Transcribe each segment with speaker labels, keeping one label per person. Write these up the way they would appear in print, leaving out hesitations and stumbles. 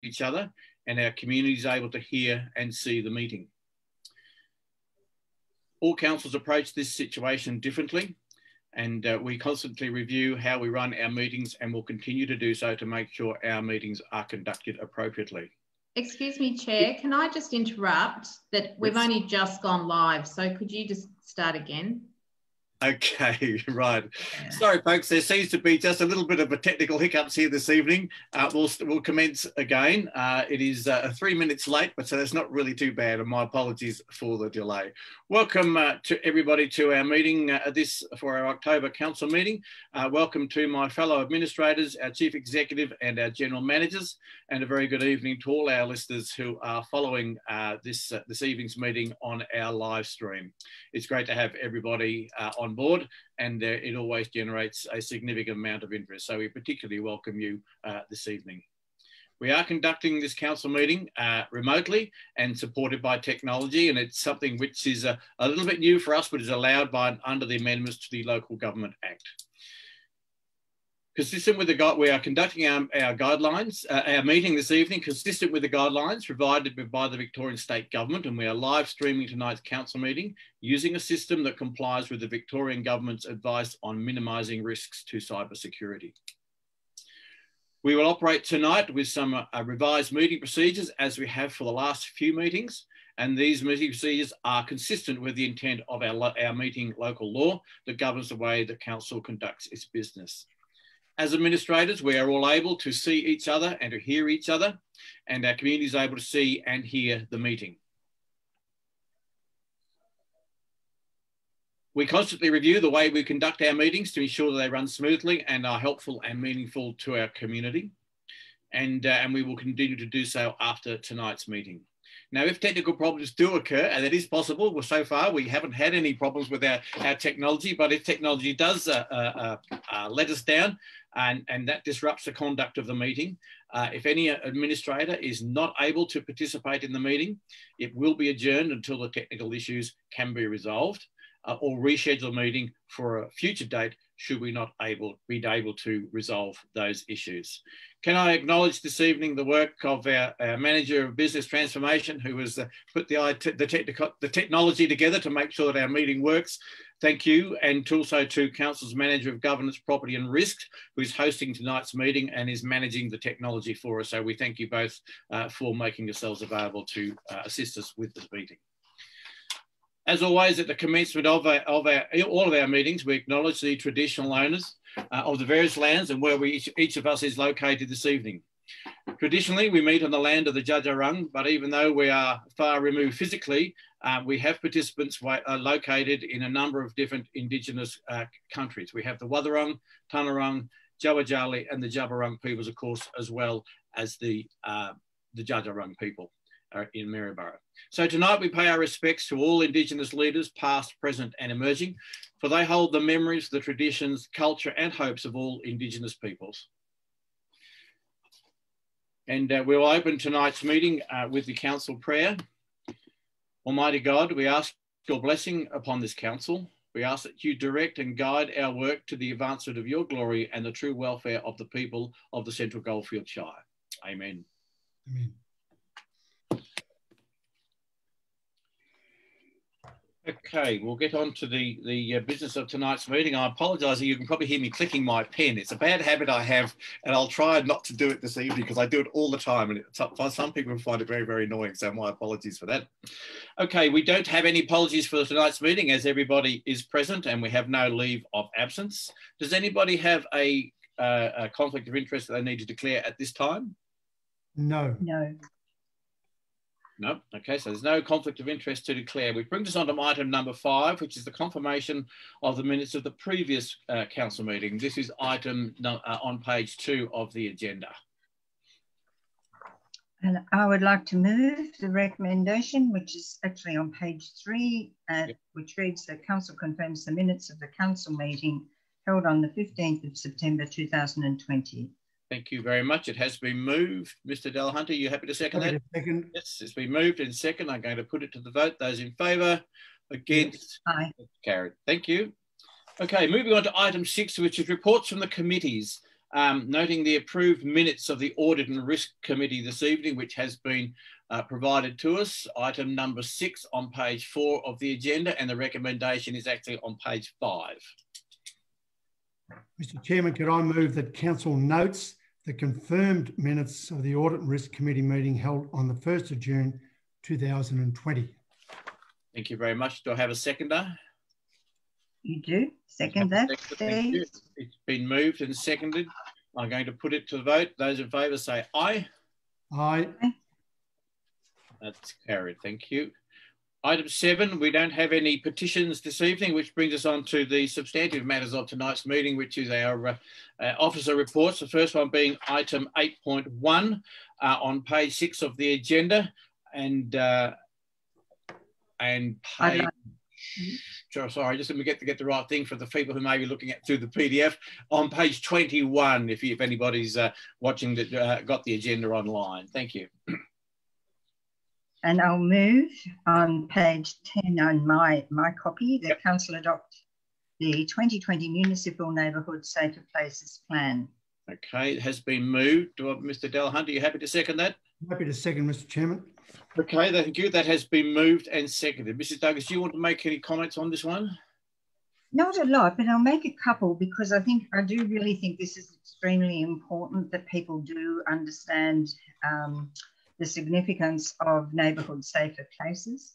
Speaker 1: each other and our community is able to hear and see the meeting. All councils approach this situation differently, and we constantly review how we run our meetings and will continue to do so to make sure our meetings are conducted appropriately.
Speaker 2: Excuse me, Chair, can I just interrupt that we've only just gone live, so could you just start again?
Speaker 1: Okay, right.
Speaker 2: Yeah.
Speaker 1: Sorry, folks, there seems to be just a little bit of a technical hiccups here this evening. We'll commence again. It is 3 minutes late, but so that's not really too bad, and my apologies for the delay. Welcome to everybody to our meeting for our October Council meeting. Welcome to my fellow administrators, our Chief Executive and our General Managers, and a very good evening to all our listeners who are following this evening's meeting on our live stream. It's great to have everybody on board, and it always generates a significant amount of interest. So we particularly welcome you this evening. We are conducting this council meeting remotely and supported by technology, and it's something which is a little bit new for us, but is allowed under the amendments to the Local Government Act. Consistent with we are conducting our guidelines, our meeting this evening, consistent with the guidelines provided by the Victorian State Government, and we are live streaming tonight's council meeting using a system that complies with the Victorian Government's advice on minimising risks to cybersecurity. We will operate tonight with some revised meeting procedures as we have for the last few meetings, and these meeting procedures are consistent with the intent of our meeting local law that governs the way the council conducts its business. As administrators, we are all able to see each other and to hear each other, and our community is able to see and hear the meeting. We constantly review the way we conduct our meetings to ensure that they run smoothly and are helpful and meaningful to our community. And we will continue to do so after tonight's meeting. Now, if technical problems do occur, and it is possible, well, so far we haven't had any problems with our technology, but if technology does let us down and that disrupts the conduct of the meeting, if any administrator is not able to participate in the meeting, it will be adjourned until the technical issues can be resolved, or reschedule the meeting for a future date should we not be able to resolve those issues. Can I acknowledge this evening the work of our Manager of Business Transformation, who has put the technology together to make sure that our meeting works. Thank you, and also to Council's Manager of Governance, Property and Risk, who is hosting tonight's meeting and is managing the technology for us. So we thank you both for making yourselves available to assist us with this meeting. As always, at the commencement of all of our meetings, we acknowledge the traditional owners of the various lands and where each of us is located this evening. Traditionally, we meet on the land of the Dja Dja Wurrung, but even though we are far removed physically, we have participants located in a number of different Indigenous countries. We have the Wathaurong, Tanarong, Jawajali, and the Djab Wurrung peoples, of course, as well as the Dja Dja Wurrung people in Maryborough. So tonight we pay our respects to all Indigenous leaders, past, present and emerging, for they hold the memories, the traditions, culture and hopes of all Indigenous peoples. And we'll open tonight's meeting with the council prayer. Almighty God, we ask your blessing upon this council. We ask that you direct and guide our work to the advancement of your glory and the true welfare of the people of the Central Goldfield Shire. Amen.
Speaker 3: Amen.
Speaker 1: Okay, we'll get on to the business of tonight's meeting. I apologise, you can probably hear me clicking my pen. It's a bad habit I have, and I'll try not to do it this evening because I do it all the time, and some people find it very, very annoying, so my apologies for that. Okay, we don't have any apologies for tonight's meeting as everybody is present and we have no leave of absence. Does anybody have a conflict of interest that they need to declare at this time?
Speaker 3: No.
Speaker 2: No.
Speaker 1: No. Okay, so there's no conflict of interest to declare. Which brings us on to item number 5, which is the confirmation of the minutes of the previous council meeting. This is item on page 2 of the agenda.
Speaker 4: And I would like to move the recommendation, which is actually on page 3, which reads that council confirms the minutes of the council meeting held on the 15th of September 2020.
Speaker 1: Thank you very much. It has been moved. Mr. Delahunty, are you happy to second that?
Speaker 3: Second.
Speaker 1: Yes, it's been moved in second. I'm going to put it to the vote. Those in favour, against,
Speaker 4: aye.
Speaker 1: Carried. Thank you. Okay, moving on to item 6, which is reports from the committees. noting the approved minutes of the Audit and Risk Committee this evening, which has been provided to us. Item number 6 on page 4 of the agenda, and the recommendation is actually on page 5.
Speaker 3: Mr. Chairman, could I move that Council notes the confirmed minutes of the Audit and Risk Committee meeting held on the 1st of June 2020?
Speaker 1: Thank you very much. Do I have a seconder?
Speaker 4: You do. Second that,
Speaker 1: Thank you.
Speaker 4: please.
Speaker 1: It's been moved and seconded. I'm going to put it to the vote. Those in favour say aye.
Speaker 3: Aye.
Speaker 1: That's carried. Thank you. Item 7, we don't have any petitions this evening, which brings us on to the substantive matters of tonight's meeting, which is our officer reports. The first one being item 8.1 on page 6 of the agenda, and page. Sorry, just let me get the right thing for the people who may be looking at through the PDF. On page 21, if anybody's watching that got the agenda online. Thank you.
Speaker 4: And I'll move on page 10 on my copy that Council adopt the 2020 Municipal Neighbourhood Safer Places Plan.
Speaker 1: Okay, it has been moved. Mr. Delahunt, are you happy to second that?
Speaker 3: Happy to second, Mr. Chairman.
Speaker 1: Okay, thank you. That has been moved and seconded. Mrs. Douglas, do you want to make any comments on this one?
Speaker 4: Not a lot, but I'll make a couple because I do really think this is extremely important that people do understand the significance of neighbourhood safer places.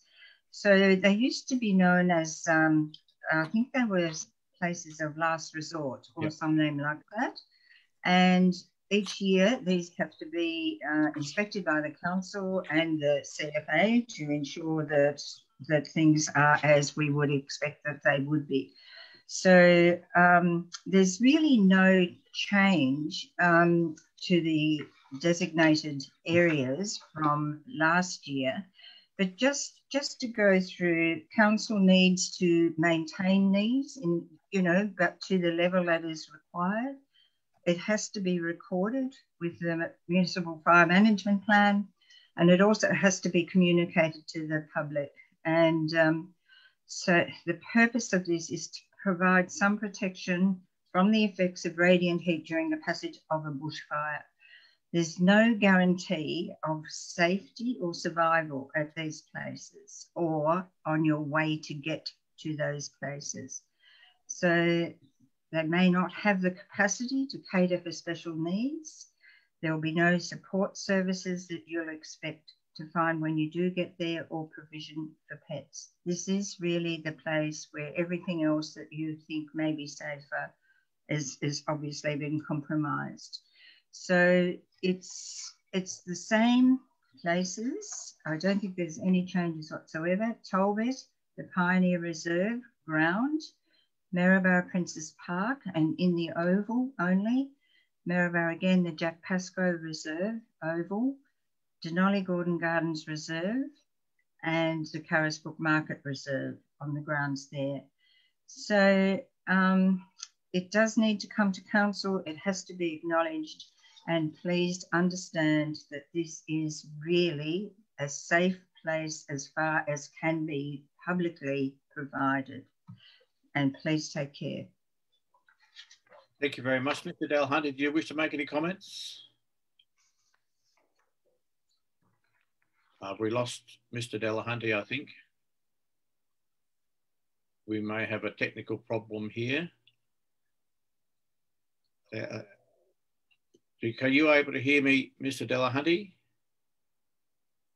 Speaker 4: So they used to be known as, I think they were places of last resort or some name like that. And each year these have to be inspected by the council and the CFA to ensure that things are as we would expect that they would be. So there's really no change to the designated areas from last year, but just to go through, council needs to maintain these in, but to the level that is required. It has to be recorded with the Municipal Fire Management Plan, and it also has to be communicated to the public. And so the purpose of this is to provide some protection from the effects of radiant heat during the passage of a bushfire. There's no guarantee of safety or survival at these places or on your way to get to those places. So they may not have the capacity to cater for special needs. There will be no support services that you'll expect to find when you do get there or provision for pets. This is really the place where everything else that you think may be safer is obviously been compromised. So it's the same places. I don't think there's any changes whatsoever. Talbot, the Pioneer Reserve ground, Maryborough Princess Park, and in the Oval only. Maryborough again, the Jack Pascoe Reserve Oval, Denali Gordon Gardens Reserve, and the Carisbrook Market Reserve on the grounds there. So it does need to come to council. It has to be acknowledged, and please understand that this is really a safe place as far as can be publicly provided. And please take care.
Speaker 1: Thank you very much, Mr. Delahunt. Do you wish to make any comments? We lost Mr. Delahunt, I think. We may have a technical problem here. Are you able to hear me, Mr. Delahunt?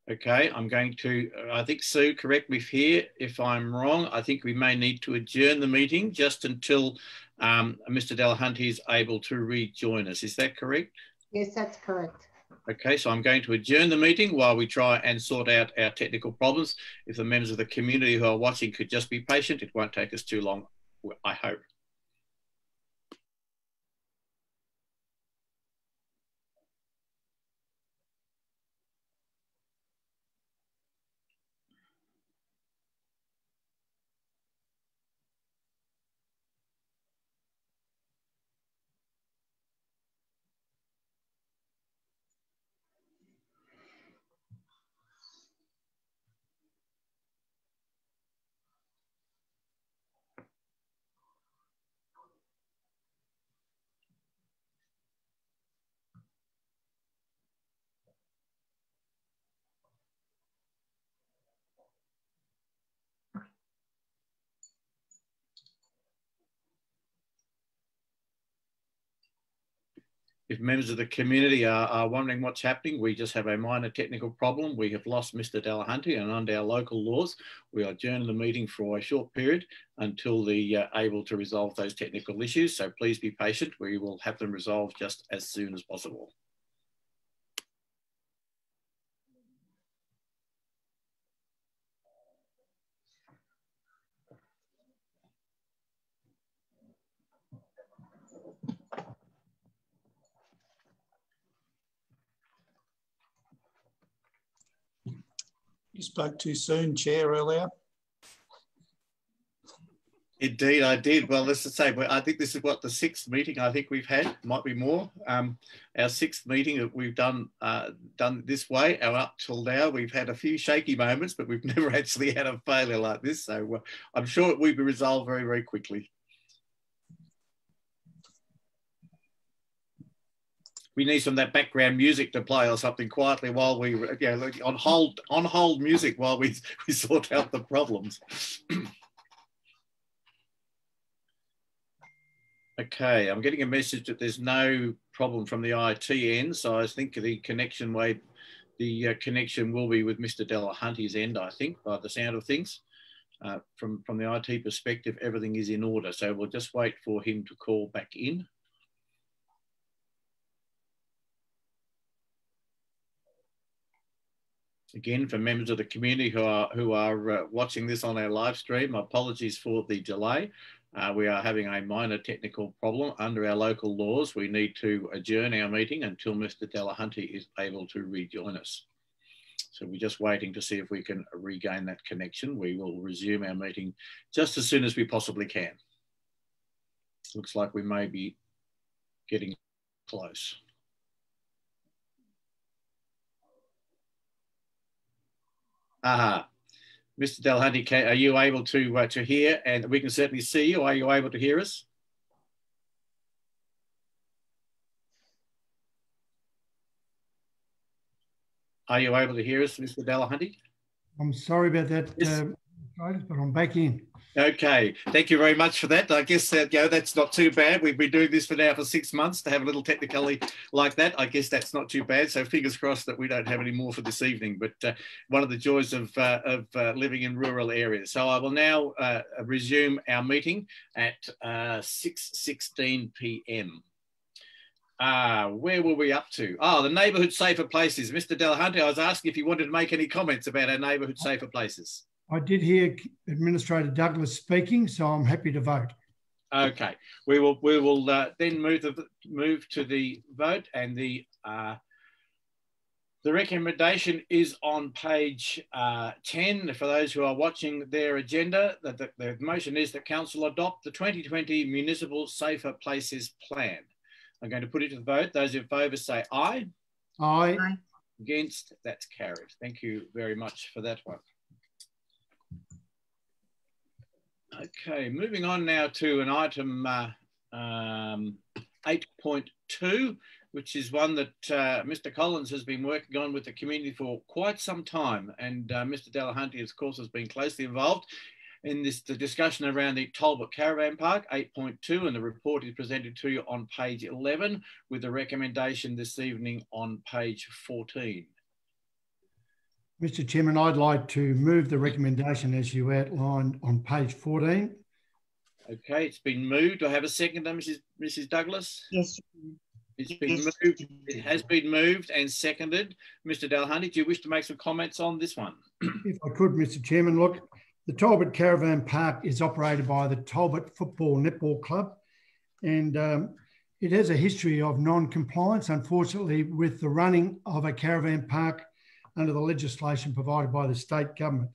Speaker 1: Okay, I'm going to, I think Sue, correct me here if I'm wrong. I think we may need to adjourn the meeting just until Mr. Delahunt is able to rejoin us. Is that correct?
Speaker 5: Yes, that's correct.
Speaker 1: Okay, so I'm going to adjourn the meeting while we try and sort out our technical problems. If the members of the community who are watching could just be patient, it won't take us too long, I hope. If members of the community are wondering what's happening, we just have a minor technical problem. We have lost Mr. Delahunty, and under our local laws, we are adjourning the meeting for a short period until they're able to resolve those technical issues. So please be patient. We will have them resolved just as soon as possible.
Speaker 5: You spoke too soon, Chair, earlier.
Speaker 1: Indeed, I did. Well, let's just say, I think this is what, the 6th meeting I think we've had, might be more. Our 6th meeting that we've done this way, and up till now, we've had a few shaky moments, but we've never actually had a failure like this. So I'm sure it will be resolved very, very quickly. We need some of that background music to play or something quietly while we, like on hold music while we sort out the problems. Okay, I'm getting a message that there's no problem from the IT end, so I think the connection will be with Mr. Delahunty's end, I think, by the sound of things. From the IT perspective, everything is in order, so we'll just wait for him to call back in. Again, for members of the community who are watching this on our live stream, apologies for the delay. We are having a minor technical problem. Under our local laws, we need to adjourn our meeting until Mr. Delahunty is able to rejoin us. So we're just waiting to see if we can regain that connection. We will resume our meeting just as soon as we possibly can. Looks like we may be getting close. Aha. Mr. Delahunty, are you able to hear? And we can certainly see you. Are you able to hear us? Are you able to hear us, Mr. Delahunty?
Speaker 3: I'm sorry about that,
Speaker 1: Yes.
Speaker 3: but I'm back in.
Speaker 1: Okay, thank you very much for that. I guess that's not too bad. We've been doing this for 6 months to have a little technicality like that. I guess that's not too bad. So fingers crossed that we don't have any more for this evening. But one of the joys of living in rural areas. So I will now resume our meeting at 6:16 p.m. Where were we up to? Oh, the neighbourhood safer places. Mr. Delahunty, I was asking if you wanted to make any comments about our neighbourhood safer places.
Speaker 3: I did hear Administrator Douglas speaking, so I'm happy to vote.
Speaker 1: Okay, we will then move to the vote, and the recommendation is on page 10. For those who are watching their agenda, the motion is that Council adopt the 2020 Municipal Safer Places Plan. I'm going to put it to the vote. Those in favour say aye.
Speaker 3: Aye.
Speaker 2: Aye.
Speaker 1: Against, that's carried. Thank you very much for that one. Okay, moving on now to an item 8.2, which is one that Mr. Collins has been working on with the community for quite some time. And Mr. Delahunty, of course, has been closely involved in the discussion around the Talbot Caravan Park, 8.2, and the report is presented to you on page 11 with the recommendation this evening on page 14.
Speaker 3: Mr. Chairman, I'd like to move the recommendation as you outlined on page 14.
Speaker 1: Okay, it's been moved. Do I have a seconder, Mrs. Douglas?
Speaker 4: Yes.
Speaker 1: It's been moved. It has been moved and seconded. Mr. Delahunty, do you wish to make some comments on this one?
Speaker 3: If I could, Mr. Chairman, look, the Talbot Caravan Park is operated by the Talbot Football Netball Club, and it has a history of non-compliance, unfortunately, with the running of a caravan park under the legislation provided by the state government.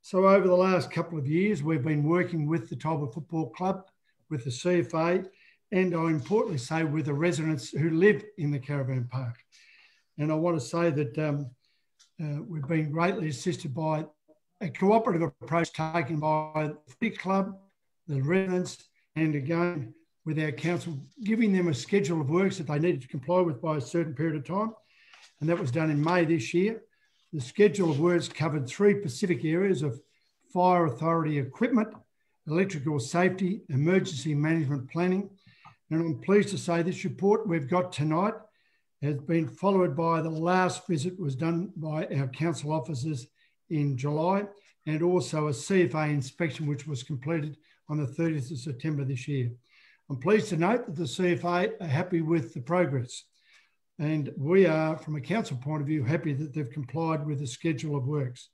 Speaker 3: So over the last couple of years, we've been working with the Talbot Football Club, with the CFA, and I importantly say with the residents who live in the caravan park. And I want to say that we've been greatly assisted by a cooperative approach taken by the footy club, the residents, and again, with our council, giving them a schedule of works that they needed to comply with by a certain period of time. And that was done in May this year. The schedule of works covered 3 specific areas of fire authority equipment, electrical safety, emergency management planning, And I'm pleased to say this report we've got tonight has been followed by the last visit was done by our council officers in July, and also a CFA inspection which was completed on the 30th of September this year. I'm pleased to note that the CFA are happy with the progress, and we are, from a council point of view, happy that they've complied with the schedule of works.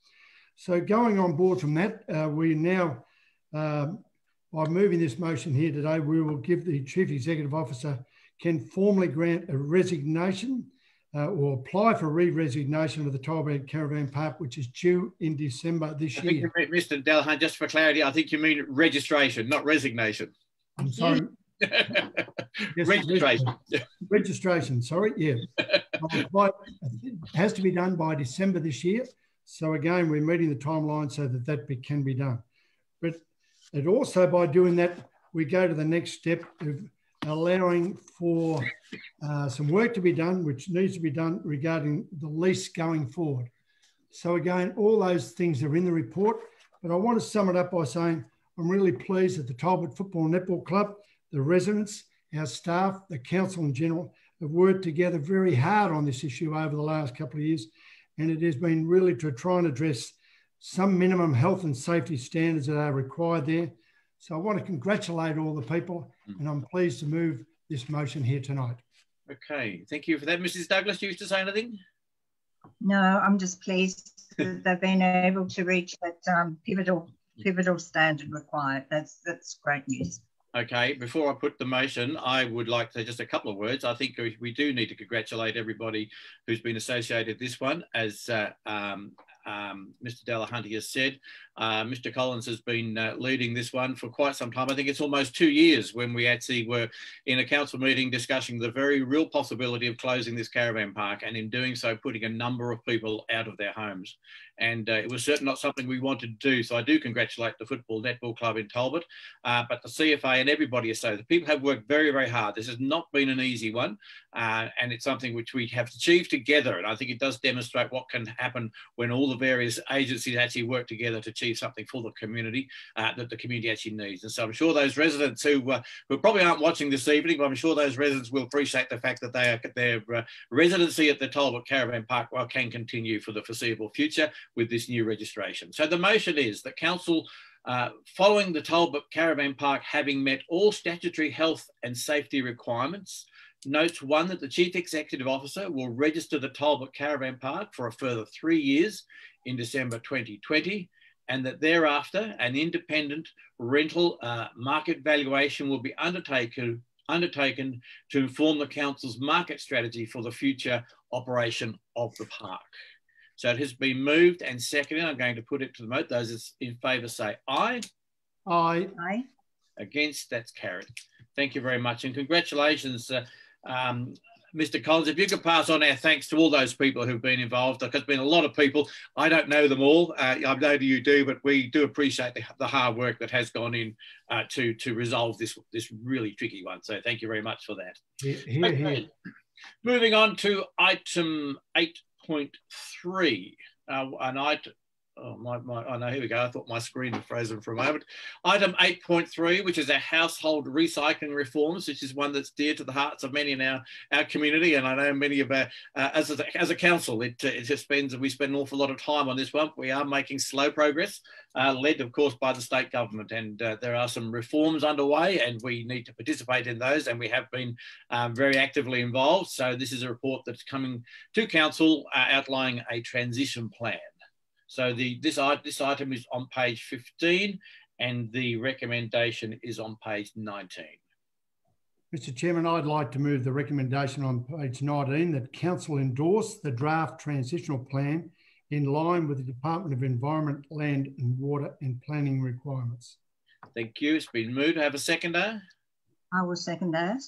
Speaker 3: So going on board from that, we now, by moving this motion here today, we will give the Chief Executive Officer can formally grant a resignation or apply for re-resignation of the Talbot Caravan Park, which is due in December this year.
Speaker 1: I think, Mr. Delahunt, just for clarity, I think you mean registration, not resignation.
Speaker 3: I'm sorry. Yes,
Speaker 1: registration.
Speaker 3: Registration, sorry, yeah. It has to be done by December this year. So again, we're meeting the timeline so that that can be done. But it also, by doing that, we go to the next step of allowing for some work to be done, which needs to be done regarding the lease going forward. So again, all those things are in the report, but I want to sum it up by saying I'm really pleased that the Talbot Football Netball Club, the residents, our staff, the council in general, have worked together very hard on this issue over the last couple of years. And it has been really to try and address some minimum health and safety standards that are required there. So I want to congratulate all the people, and I'm pleased to move this motion here tonight.
Speaker 1: Okay, thank you for that. Mrs. Douglas, do you wish to say anything?
Speaker 4: No, I'm just pleased that they've been able to reach that pivotal standard required. That's great news.
Speaker 1: Okay, before I put the motion, I would like to say just a couple of words. I think we do need to congratulate everybody who's been associated with this one. As Mr. Delahunty has said, Mr. Collins has been leading this one for quite some time. I think it's almost 2 years when we actually were in a council meeting discussing the very real possibility of closing this caravan park, and in doing so putting a number of people out of their homes. And it was certainly not something we wanted to do. So I do congratulate the Football Netball Club in Talbot, but the CFA and everybody associated. The people have worked very, very hard. This has not been an easy one, and it's something which we have achieved together. And I think it does demonstrate what can happen when all the various agencies actually work together to achieve something for the community that the community actually needs. And so I'm sure those residents who probably aren't watching this evening, but I'm sure those residents will appreciate the fact that their residency at the Talbot Caravan Park can continue for the foreseeable future with this new registration. So the motion is that council, following the Talbot Caravan Park having met all statutory health and safety requirements, notes 1, that the Chief Executive Officer will register the Talbot Caravan Park for a further 3 years in December 2020, and that thereafter an independent rental market valuation will be undertaken to inform the council's market strategy for the future operation of the park. So it has been moved and seconded. I'm going to put it to the vote. Those in favour say aye.
Speaker 3: Aye.
Speaker 4: Aye.
Speaker 1: Against, that's carried. Thank you very much, and congratulations, Mr. Collins. If you could pass on our thanks to all those people who've been involved. There's been a lot of people. I don't know them all. I know you do, but we do appreciate the hard work that has gone in to resolve this really tricky one. So thank you very much for that.
Speaker 3: Here.
Speaker 1: Moving on to item 8.3, oh no, here we go. I thought my screen had frozen for a moment. Item 8.3, which is our household recycling reforms, which is one that's dear to the hearts of many in our community. And I know many of our, as a council, we spend an awful lot of time on this one. We are making slow progress, led of course by the state government. And there are some reforms underway and we need to participate in those. And we have been very actively involved. So this is a report that's coming to council outlining a transition plan. So this item is on page 15 and the recommendation is on page 19.
Speaker 3: Mr. Chairman, I'd like to move the recommendation on page 19 that council endorse the draft transitional plan in line with the Department of Environment, Land and Water and Planning requirements.
Speaker 1: Thank you. It's been moved. I have a seconder.
Speaker 4: I will second that.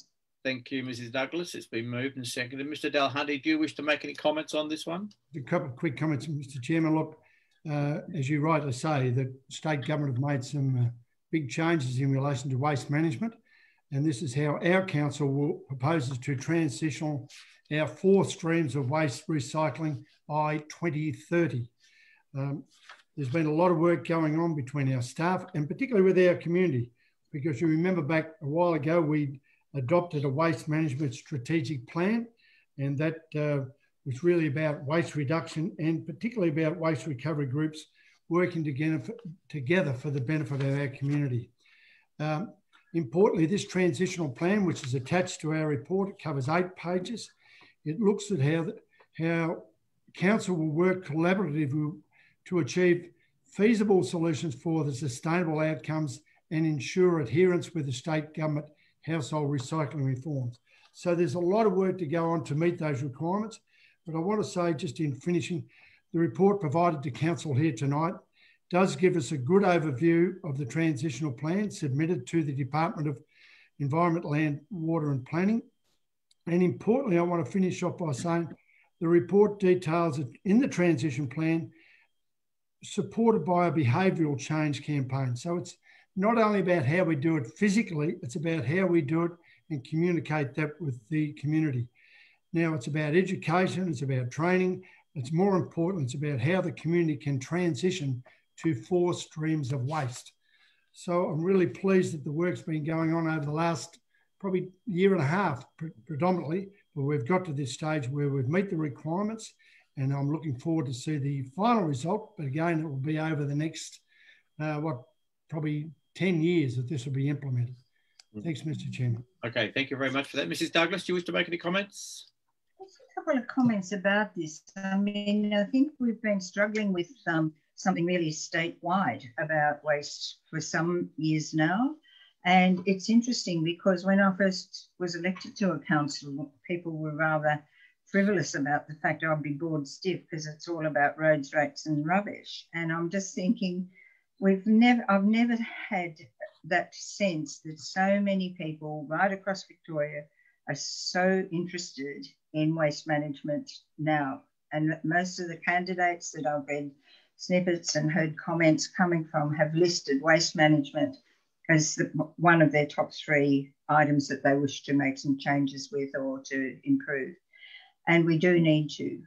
Speaker 1: Thank you, Mrs. Douglas. It's been moved and seconded. Mr. Delahunty, do you wish to make any comments on this one?
Speaker 3: A couple of quick comments, Mr. Chairman. Look, as you rightly say, the state government have made some big changes in relation to waste management, and this is how our council proposes to transition our 4 streams of waste recycling by 2030. There's been a lot of work going on between our staff and particularly with our community, because you remember back a while ago we adopted a waste management strategic plan, and that was really about waste reduction and particularly about waste recovery groups working together for the benefit of our community. Importantly, this transitional plan, which is attached to our report, it covers 8 pages. It looks at how Council will work collaboratively to achieve feasible solutions for the sustainable outcomes and ensure adherence with the state government household recycling reforms. So there's a lot of work to go on to meet those requirements. But I want to say, just in finishing, the report provided to Council here tonight does give us a good overview of the transitional plan submitted to the Department of Environment, Land, Water and Planning. And importantly, I want to finish off by saying the report details it in the transition plan supported by a behavioural change campaign. So it's not only about how we do it physically, it's about how we do it and communicate that with the community. Now, it's about education, it's about training, it's more important, it's about how the community can transition to 4 streams of waste. So I'm really pleased that the work's been going on over the last probably year and a half predominantly, but we've got to this stage where we've met the requirements, and I'm looking forward to see the final result. But again, it will be over the next, probably 10 years that this will be implemented. Thanks, Mr. Chairman.
Speaker 1: Okay, thank you very much for that. Mrs. Douglas, do you wish to make any comments?
Speaker 4: Just a couple of comments about this. I mean, I think we've been struggling with something really statewide about waste for some years now. And it's interesting because when I first was elected to a council, people were rather frivolous about the fact I'd be bored stiff because it's all about roads, rates and rubbish. And I'm just thinking, I've never had that sense that so many people right across Victoria are so interested in waste management now. And most of the candidates that I've read snippets and heard comments coming from have listed waste management as one of their top 3 items that they wish to make some changes with or to improve. And we do need to.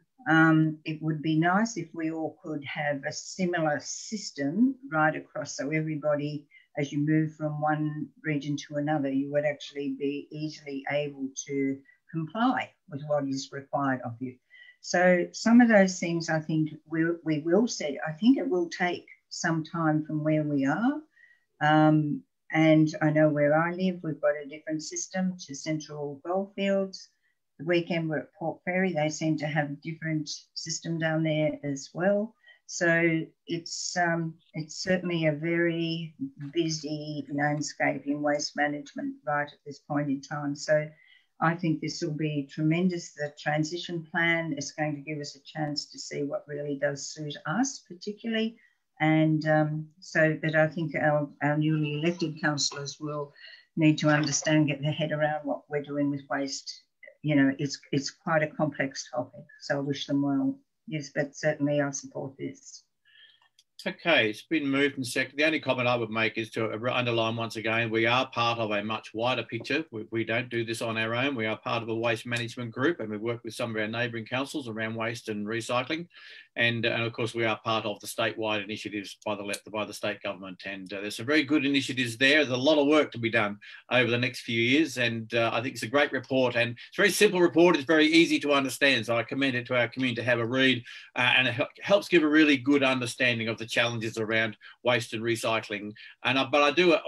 Speaker 4: It would be nice if we all could have a similar system right across, so everybody, as you move from one region to another, you would actually be easily able to comply with what is required of you. So some of those things I think we will see. I think it will take some time from where we are. And I know where I live, we've got a different system to Central Goldfields. The weekend we're at Port Fairy, they seem to have a different system down there as well. So it's certainly a very busy landscape in waste management right at this point in time. So I think this will be tremendous. The transition plan is going to give us a chance to see what really does suit us particularly. And so that I think our newly elected councillors will need to understand, get their head around what we're doing with waste. You know, it's quite a complex topic, so I wish them well. Yes, but certainly I support this.
Speaker 1: Okay, it's been moved and seconded. The only comment I would make is to underline once again, we are part of a much wider picture. We don't do this on our own. We are part of a waste management group, and we work with some of our neighbouring councils around waste and recycling. And of course, we are part of the statewide initiatives by the state government. And there's some very good initiatives there. There's a lot of work to be done over the next few years. And I think it's a great report. And it's a very simple report. It's very easy to understand. So I commend it to our community to have a read. And it helps give a really good understanding of the challenges around waste and recycling. And but I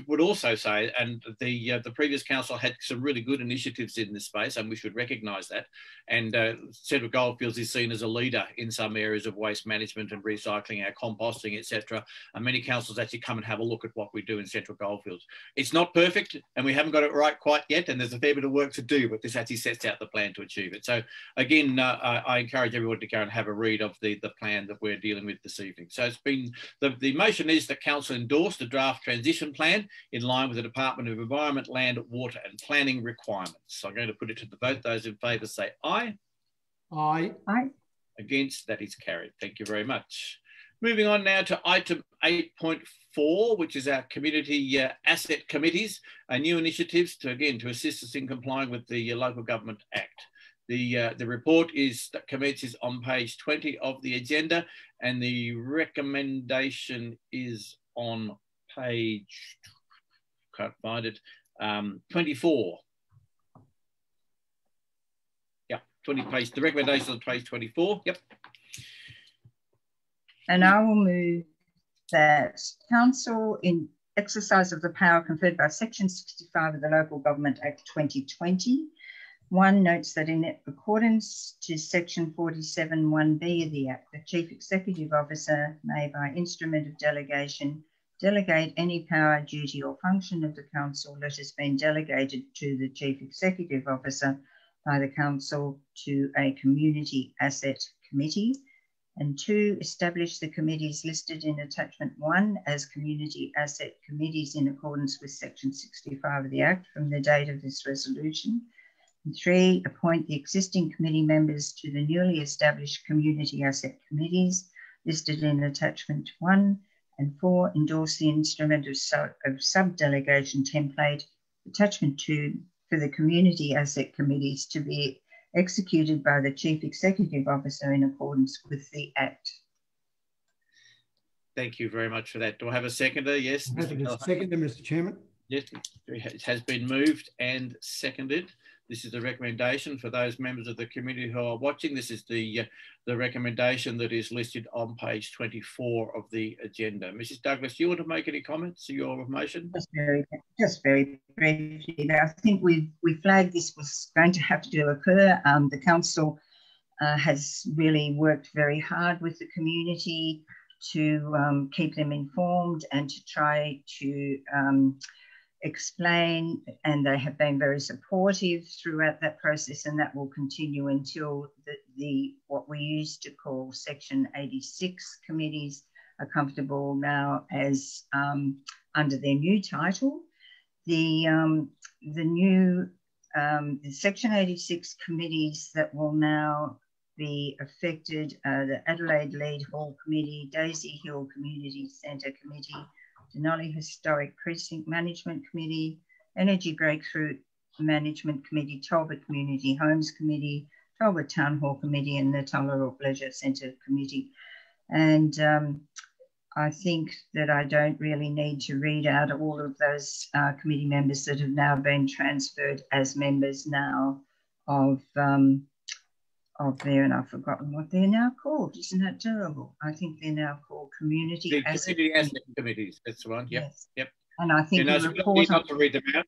Speaker 1: would also say, and the previous council had some really good initiatives in this space, and we should recognise that. And Central Goldfields is seen as a leader in some areas of waste management and recycling, our composting, etc. And many councils actually come and have a look at what we do in Central Goldfields. It's not perfect, and we haven't got it right quite yet, and there's a fair bit of work to do, but this actually sets out the plan to achieve it. So again, I encourage everyone to go and have a read of the plan that we're dealing with this evening. So it's been, the motion is that council endorse the draft transition plan in line with the Department of Environment, Land, Water and Planning requirements. So I'm going to put it to the vote. Those in favour say aye.
Speaker 3: Aye.
Speaker 4: Aye.
Speaker 1: Against, that is carried. Thank you very much. Moving on now to item 8.4, which is our community asset committees, new initiatives to assist us in complying with the Local Government Act. The report that commences on page 20 of the agenda, and the recommendation is on page, can't find it, 24. Yep, the recommendation on page 24. Yep.
Speaker 4: And I will move that Council, in exercise of the power conferred by Section 65 of the Local Government Act 2020, 1 notes that in accordance to Section 47(1)(b) of the Act, the Chief Executive Officer may, by instrument of delegation, delegate any power, duty or function of the Council that has been delegated to the Chief Executive Officer by the Council to a Community Asset Committee. And 2, establish the committees listed in Attachment 1 as Community Asset Committees in accordance with Section 65 of the Act from the date of this resolution. And 3, appoint the existing committee members to the newly established Community Asset Committees listed in Attachment 1. And 4, endorse the instrument of sub-delegation template, Attachment 2, for the Community Asset Committees to be executed by the Chief Executive Officer in accordance with the Act.
Speaker 1: Thank you very much for that. Do I have a seconder? Yes.
Speaker 3: Seconder, Mr. Chairman.
Speaker 1: Yes, it has been moved and seconded. This is the recommendation for those members of the community who are watching. This is the recommendation that is listed on page 24 of the agenda. Mrs. Douglas, do you want to make any comments to your motion?
Speaker 4: Just very briefly. I think we flagged this was going to have to occur. The council has really worked very hard with the community to keep them informed and to try to explain, and they have been very supportive throughout that process, and that will continue until the what we used to call Section 86 committees are comfortable now as under their new title. The new the Section 86 committees that will now be affected are the Adelaide Lead Hall Committee, Daisy Hill Community Centre Committee, Denali Historic Precinct Management Committee, Energy Breakthrough Management Committee, Talbot Community Homes Committee, Talbot Town Hall Committee, and the Tullarook Leisure Centre Committee. And I think that I don't really need to read out all of those committee members that have now been transferred as members now of there, and I've forgotten what they're now called. Isn't that terrible? I think they're now called Community Asset
Speaker 1: Committees. That's the one. Yep.
Speaker 4: Yes.
Speaker 1: Yep.
Speaker 4: And I think
Speaker 1: it's a good idea not to read them out.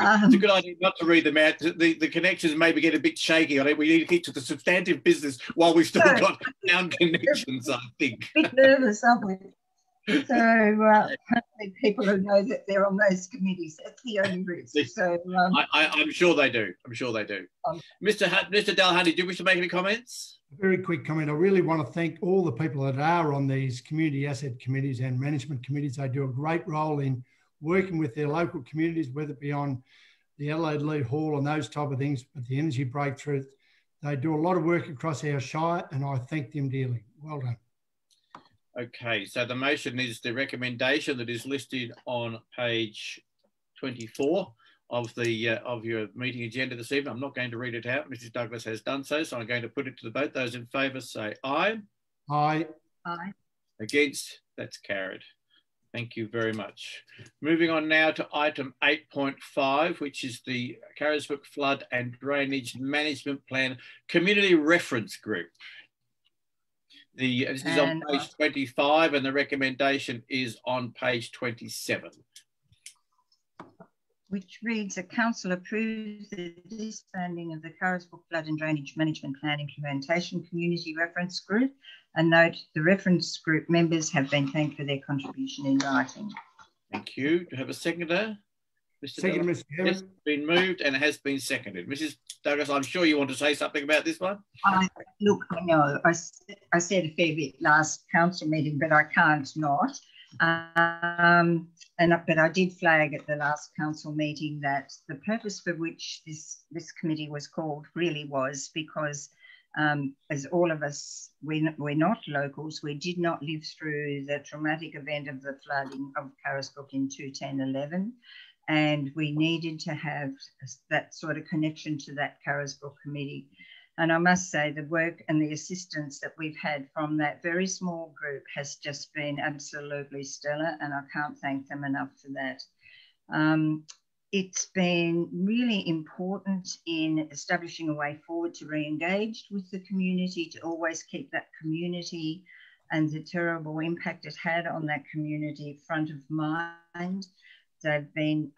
Speaker 1: It's a good idea not to read them out. The connections maybe get a bit shaky on it. We need to keep to the substantive business while we've still got sound connections, I think.
Speaker 4: A bit nervous, aren't we? So hopefully people who know that they're on those committees, that's the only reason. So
Speaker 1: I'm sure they do. I'm sure they do. Mr. Delahunty, do you wish to make any comments?
Speaker 3: A very quick comment. I really want to thank all the people that are on these community asset committees and management committees. They do a great role in working with their local communities, whether it be on the Adelaide Lead Hall and those type of things, but the Energy Breakthrough. They do a lot of work across our shire, and I thank them dearly. Well done.
Speaker 1: Okay, so the motion is the recommendation that is listed on page 24 of the of your meeting agenda this evening. I'm not going to read it out. Mrs. Douglas has done so, so I'm going to put it to the vote. Those in favour say aye.
Speaker 3: Aye.
Speaker 4: Aye.
Speaker 1: Against? That's carried. Thank you very much. Moving on now to item 8.5, which is the Carisbrook Flood and Drainage Management Plan Community Reference Group. This is on page 25 and the recommendation is on page 27.
Speaker 4: Which reads, the council approves the disbanding of the Carisbrook Flood and Drainage Management Plan Implementation Community Reference Group, and note the reference group members have been thanked for their contribution in writing.
Speaker 1: Thank you. Do you have a seconder?
Speaker 3: Second, Mr. Chairman.
Speaker 1: It's been moved and it has been seconded. Mrs. Douglas, I'm sure you want to say something about this one.
Speaker 4: Look, I know I said a fair bit last council meeting, but I can't not. But I did flag at the last council meeting that the purpose for which this committee was called really was because as all of us, we're not locals. We did not live through the traumatic event of the flooding of Carisbrook in 2010-11. And we needed to have that sort of connection to that Carisbrook committee. And I must say the work and the assistance that we've had from that very small group has just been absolutely stellar, and I can't thank them enough for that. It's been really important in establishing a way forward to re-engage with the community, to always keep that community and the terrible impact it had on that community front of mind. They've been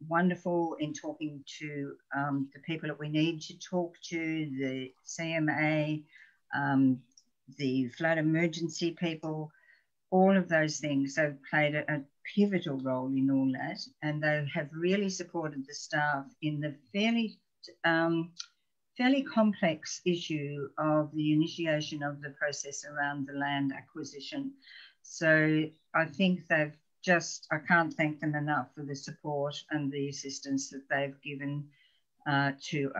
Speaker 4: wonderful in talking to the people that we need to talk to, the CMA, the flood emergency people, all of those things. They've played a pivotal role in all that, and they have really supported the staff in the fairly complex issue of the initiation of the process around the land acquisition. So I think they've just, I can't thank them enough for the support and the assistance that they've given to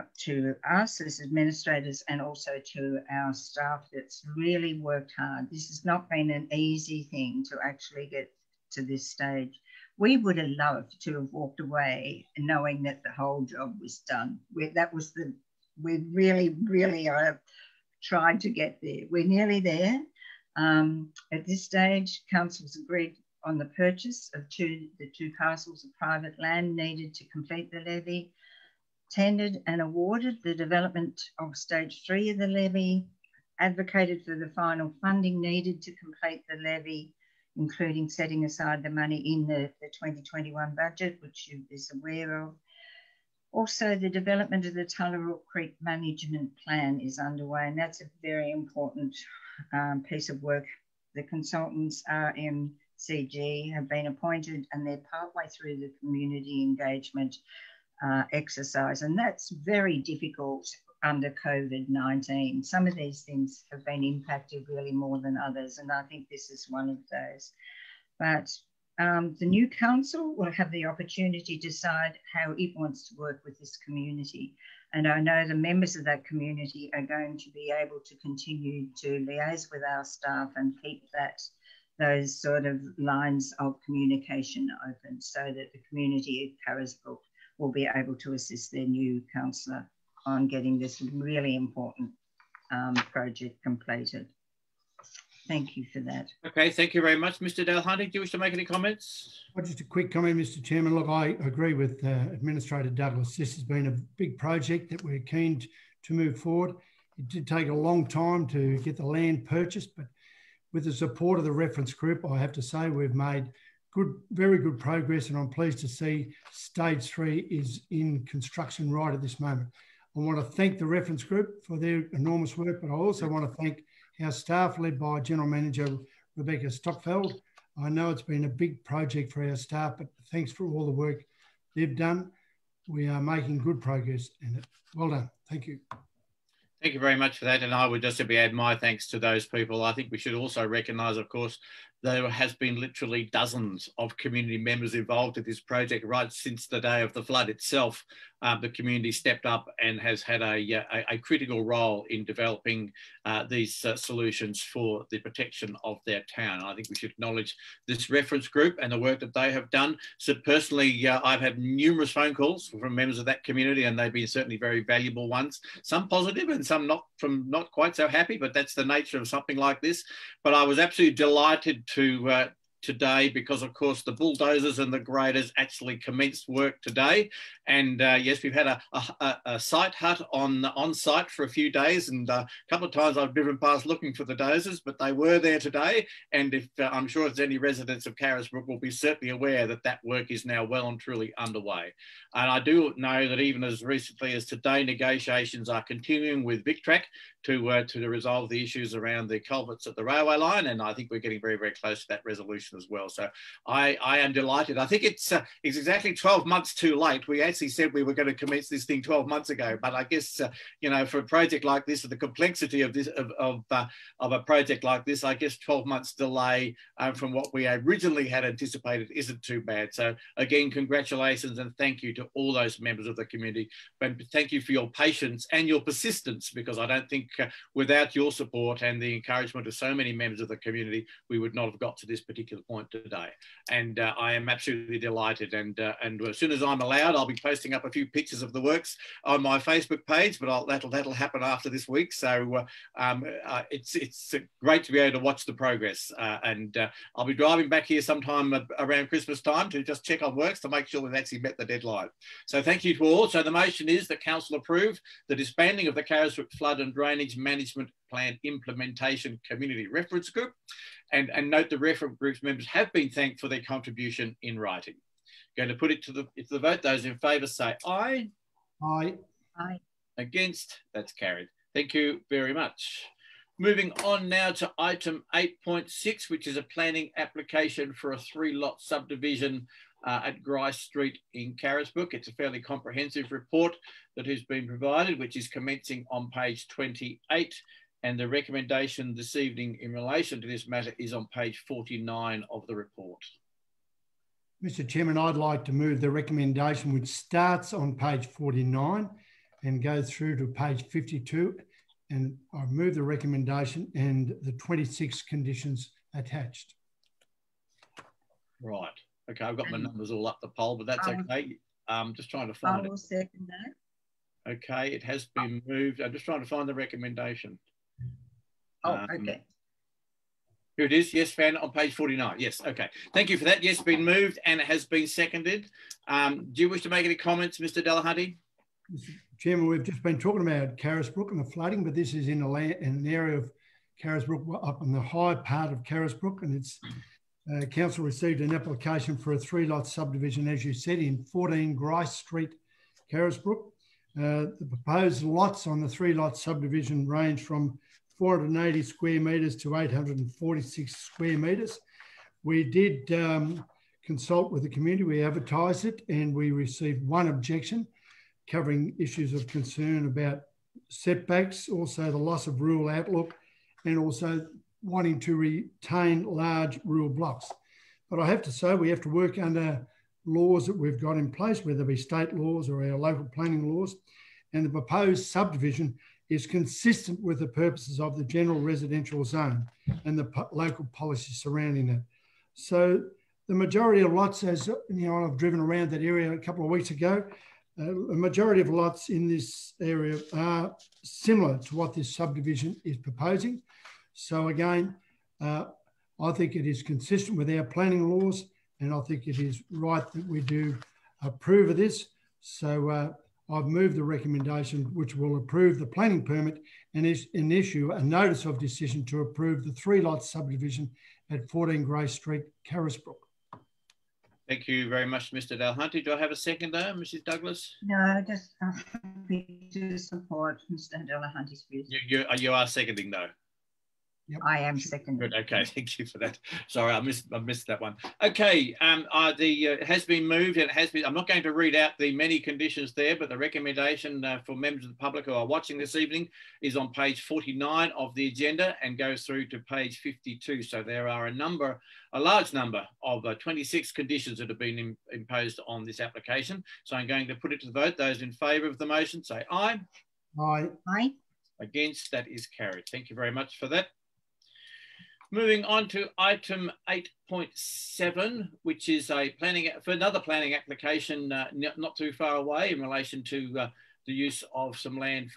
Speaker 4: us as administrators, and also to our staff that's really worked hard. This has not been an easy thing to actually get to this stage. We would have loved to have walked away knowing that the whole job was done. We really tried to get there. We're nearly there. At this stage, council's agreed on the purchase of the two parcels of private land needed to complete the levy, tendered and awarded the development of stage 3 of the levy, advocated for the final funding needed to complete the levy, including setting aside the money in the 2021 budget, which you is aware of. Also, the development of the Tullarook Creek Management Plan is underway, and that's a very important piece of work. The consultants, RMCG, have been appointed, and they're partway through the community engagement exercise, and that's very difficult under COVID-19. Some of these things have been impacted really more than others, and I think this is one of those. But the new council will have the opportunity to decide how it wants to work with this community. And I know the members of that community are going to be able to continue to liaise with our staff and keep those sort of lines of communication open, so that the community at Carisbrook will be able to assist their new councillor on getting this really important project completed. Thank you for that.
Speaker 1: Okay, thank you very much. Mr. Delahanty, do you wish to make any comments?
Speaker 3: Well, just a quick comment, Mr. Chairman. Look, I agree with Administrator Douglas. This has been a big project that we're keen to move forward. It did take a long time to get the land purchased, but with the support of the reference group, I have to say we've made very good progress, and I'm pleased to see stage 3 is in construction right at this moment. I want to thank the reference group for their enormous work, but I also want to thank our staff led by General Manager Rebecca Stockfeld. I know it's been a big project for our staff, but thanks for all the work they've done. We are making good progress in it. Well done. Thank you.
Speaker 1: Thank you very much for that. And I would just simply add my thanks to those people. I think we should also recognise, of course, there has been literally dozens of community members involved in this project right since the day of the flood itself. The community stepped up and has had a critical role in developing these solutions for the protection of their town. I think we should acknowledge this reference group and the work that they have done. So personally, I've had numerous phone calls from members of that community, and they've been certainly very valuable ones. Some positive and some not quite so happy, but that's the nature of something like this. But I was absolutely delighted to today, because of course the bulldozers and the graders actually commenced work today, and yes, we've had a site hut on site for a few days, and a couple of times I've driven past looking for the dozers, but they were there today. And if I'm sure if there's any residents of Carisbrook will be certainly aware that that work is now well and truly underway. And I do know that even as recently as today, negotiations are continuing with VicTrack to resolve the issues around the culverts at the railway line, and I think we're getting very, very close to that resolution as well. So I am delighted. I think it's exactly 12 months too late. We actually said we were going to commence this thing 12 months ago, but I guess you know, for a project like this, and the complexity of this of a project like this, I guess 12 months delay from what we originally had anticipated isn't too bad. So again, congratulations and thank you to all those members of the community, but thank you for your patience and your persistence, because I don't think without your support and the encouragement of so many members of the community, we would not have got to this particular the point today. And I am absolutely delighted. And as soon as I'm allowed, I'll be posting up a few pictures of the works on my Facebook page, but that'll happen after this week. So it's great to be able to watch the progress. And I'll be driving back here sometime around Christmas time to just check on works to make sure we've actually met the deadline. So thank you to all. So the motion is that Council approve the disbanding of the Carisbrook Flood and Drainage Management Plan Implementation Community Reference Group, and note the reference group's members have been thanked for their contribution in writing. Going to put it to the vote. Those in favour say aye.
Speaker 3: Aye.
Speaker 4: Aye.
Speaker 1: Against? That's carried. Thank you very much. Moving on now to item 8.6, which is a planning application for a 3-lot subdivision at Grice Street in Carisbrook. It's a fairly comprehensive report that has been provided, which is commencing on page 28. And the recommendation this evening in relation to this matter is on page 49 of the report.
Speaker 3: Mr. Chairman, I'd like to move the recommendation, which starts on page 49 and goes through to page 52. And I move the recommendation and the 26 conditions attached.
Speaker 1: Right. Okay, I've got my numbers all up the poll, but that's okay. I'm just trying to find it.
Speaker 4: I will second that.
Speaker 1: Okay, it has been moved. I'm just trying to find the recommendation.
Speaker 4: Oh, okay.
Speaker 1: Here it is. Yes, Fan, on page 49. Yes, okay. Thank you for that. Yes, been moved and it has been seconded. Do you wish to make any comments, Mr. Delahunty?
Speaker 3: Mr. Chairman, we've just been talking about Carisbrook and the flooding, but this is in an area of Carisbrook up in the high part of Carisbrook, and it's council received an application for a 3-lot subdivision, as you said, in 14 Grice Street, Carisbrook. The proposed lots on the 3-lot subdivision range from 480 square metres to 846 square metres. We did consult with the community. We advertised it and we received one objection covering issues of concern about setbacks, also the loss of rural outlook, and also wanting to retain large rural blocks. But I have to say we have to work under laws that we've got in place, whether they be state laws or our local planning laws, and the proposed subdivision is consistent with the purposes of the general residential zone and the local policy surrounding it. So the majority of lots, as you know, I've driven around that area a couple of weeks ago, a majority of lots in this area are similar to what this subdivision is proposing. So again, I think it is consistent with our planning laws, and I think it is right that we do approve of this. So I've moved the recommendation which will approve the planning permit and issue a notice of decision to approve the 3-lot subdivision at 14 Grice Street, Carisbrook.
Speaker 1: Thank you very much, Mr. Delahunty. Do I have a seconder, Mrs. Douglas?
Speaker 4: No, just happy to support Mr. Delahunty's views.
Speaker 1: You are seconding though?
Speaker 3: Yep.
Speaker 4: I am seconding.
Speaker 1: Good. Okay, thank you for that. Sorry, I missed that one. Okay, it has been moved and it has been. I'm not going to read out the many conditions there, but the recommendation for members of the public who are watching this evening is on page 49 of the agenda and goes through to page 52. So there are a large number of 26 conditions that have been imposed on this application. So I'm going to put it to the vote. Those in favour of the motion say aye.
Speaker 3: Aye.
Speaker 4: Aye.
Speaker 1: Against? That is carried. Thank you very much for that. Moving on to item 8.7, which is another planning application not too far away in relation to the use of some land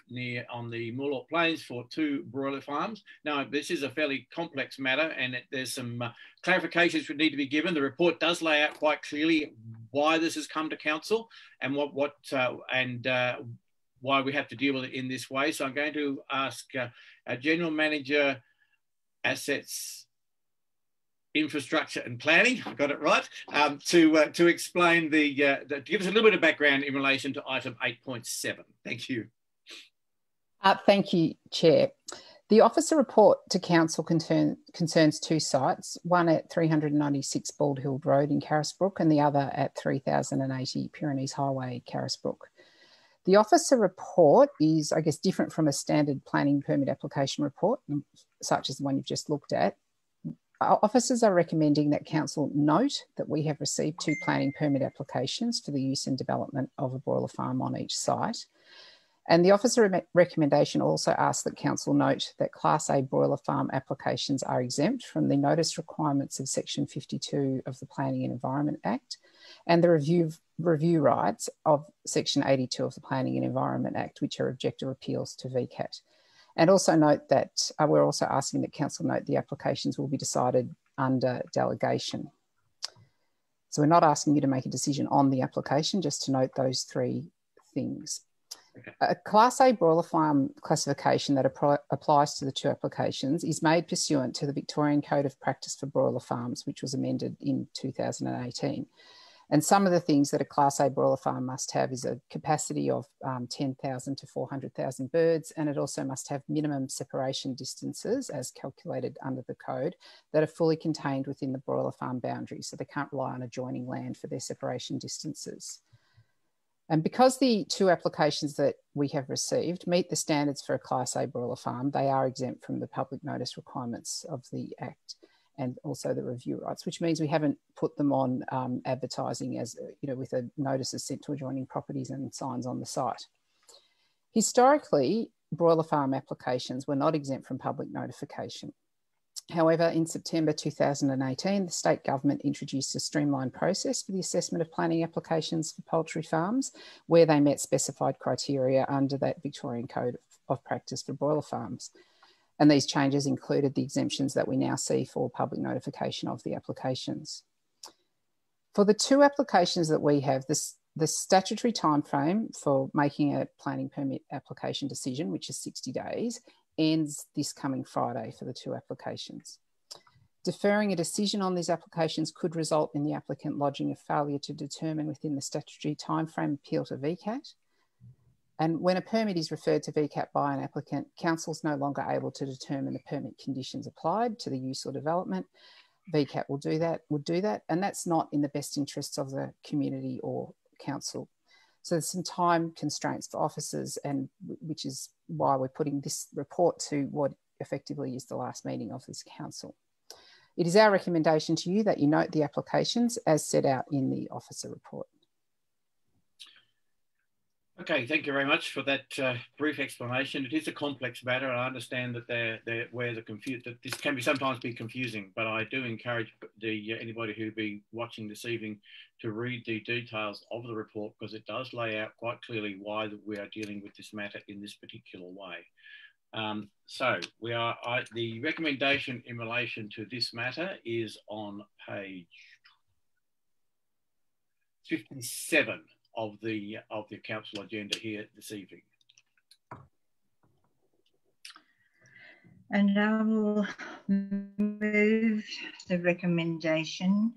Speaker 1: on the Moorlock Plains for 2 broiler farms. Now, this is a fairly complex matter and there's some clarifications that need to be given. The report does lay out quite clearly why this has come to council and why we have to deal with it in this way. So I'm going to ask our General Manager, Assets, Infrastructure and Planning, I got it right, to explain to give us a little bit of background in relation to item 8.7. Thank you.
Speaker 6: Thank you, Chair. The officer report to council concerns 2 sites, one at 396 Bald Hill Road in Carisbrook and the other at 3080 Pyrenees Highway, Carisbrook. The officer report is, I guess, different from a standard planning permit application report, such as the one you've just looked at. Our officers are recommending that council note that we have received 2 planning permit applications for the use and development of a broiler farm on each site. And the officer recommendation also asks that Council note that Class A broiler farm applications are exempt from the notice requirements of Section 52 of the Planning and Environment Act and the review rights of Section 82 of the Planning and Environment Act, which are objective appeals to VCAT. And also note that we're also asking that Council note the applications will be decided under delegation. So we're not asking you to make a decision on the application, just to note those three things.
Speaker 1: Okay.
Speaker 6: A Class A broiler farm classification that applies to the two applications is made pursuant to the Victorian Code of Practice for Broiler Farms, which was amended in 2018. And some of the things that a Class A broiler farm must have is a capacity of 10,000 to 400,000 birds, and it also must have minimum separation distances as calculated under the code that are fully contained within the broiler farm boundaries, so they can't rely on adjoining land for their separation distances. And because the two applications that we have received meet the standards for a Class A broiler farm, they are exempt from the public notice requirements of the Act and also the review rights, which means we haven't put them on advertising as, with a notices sent to adjoining properties and signs on the site. Historically, broiler farm applications were not exempt from public notification. However, in September 2018, the state government introduced a streamlined process for the assessment of planning applications for poultry farms where they met specified criteria under that Victorian Code of Practice for broiler farms. And these changes included the exemptions that we now see for public notification of the applications. For the two applications that we have, the statutory timeframe for making a planning permit application decision, which is 60 days, ends this coming Friday for the two applications. Deferring a decision on these applications could result in the applicant lodging a failure to determine within the statutory timeframe appeal to VCAT. And when a permit is referred to VCAT by an applicant, Council is no longer able to determine the permit conditions applied to the use or development. VCAT would do that, and that's not in the best interests of the community or Council. So there's some time constraints for officers, and which is why we're putting this report to what effectively is the last meeting of this Council. It is our recommendation to you that you note the applications as set out in the officer report.
Speaker 1: Okay, thank you very much for that brief explanation. It is a complex matter, and I understand that that this can sometimes be confusing. But I do encourage anybody who be watching this evening to read the details of the report, because it does lay out quite clearly why we are dealing with this matter in this particular way. So the recommendation in relation to this matter is on page 57 of the Council agenda here this evening.
Speaker 4: And I will move the recommendation,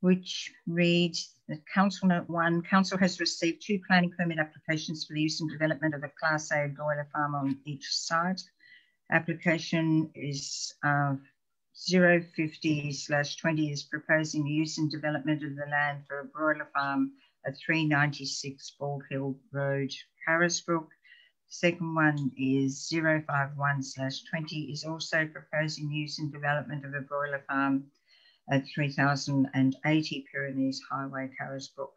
Speaker 4: which reads that Council Note 1, Council has received 2 planning permit applications for the use and development of a Class A broiler farm on each site. Application is 050/20 is proposing the use and development of the land for a broiler farm at 396 Bald Hill Road, Carisbrook. Second one is 051/20 is also proposing the use and development of a broiler farm at 3080 Pyrenees Highway, Carisbrook.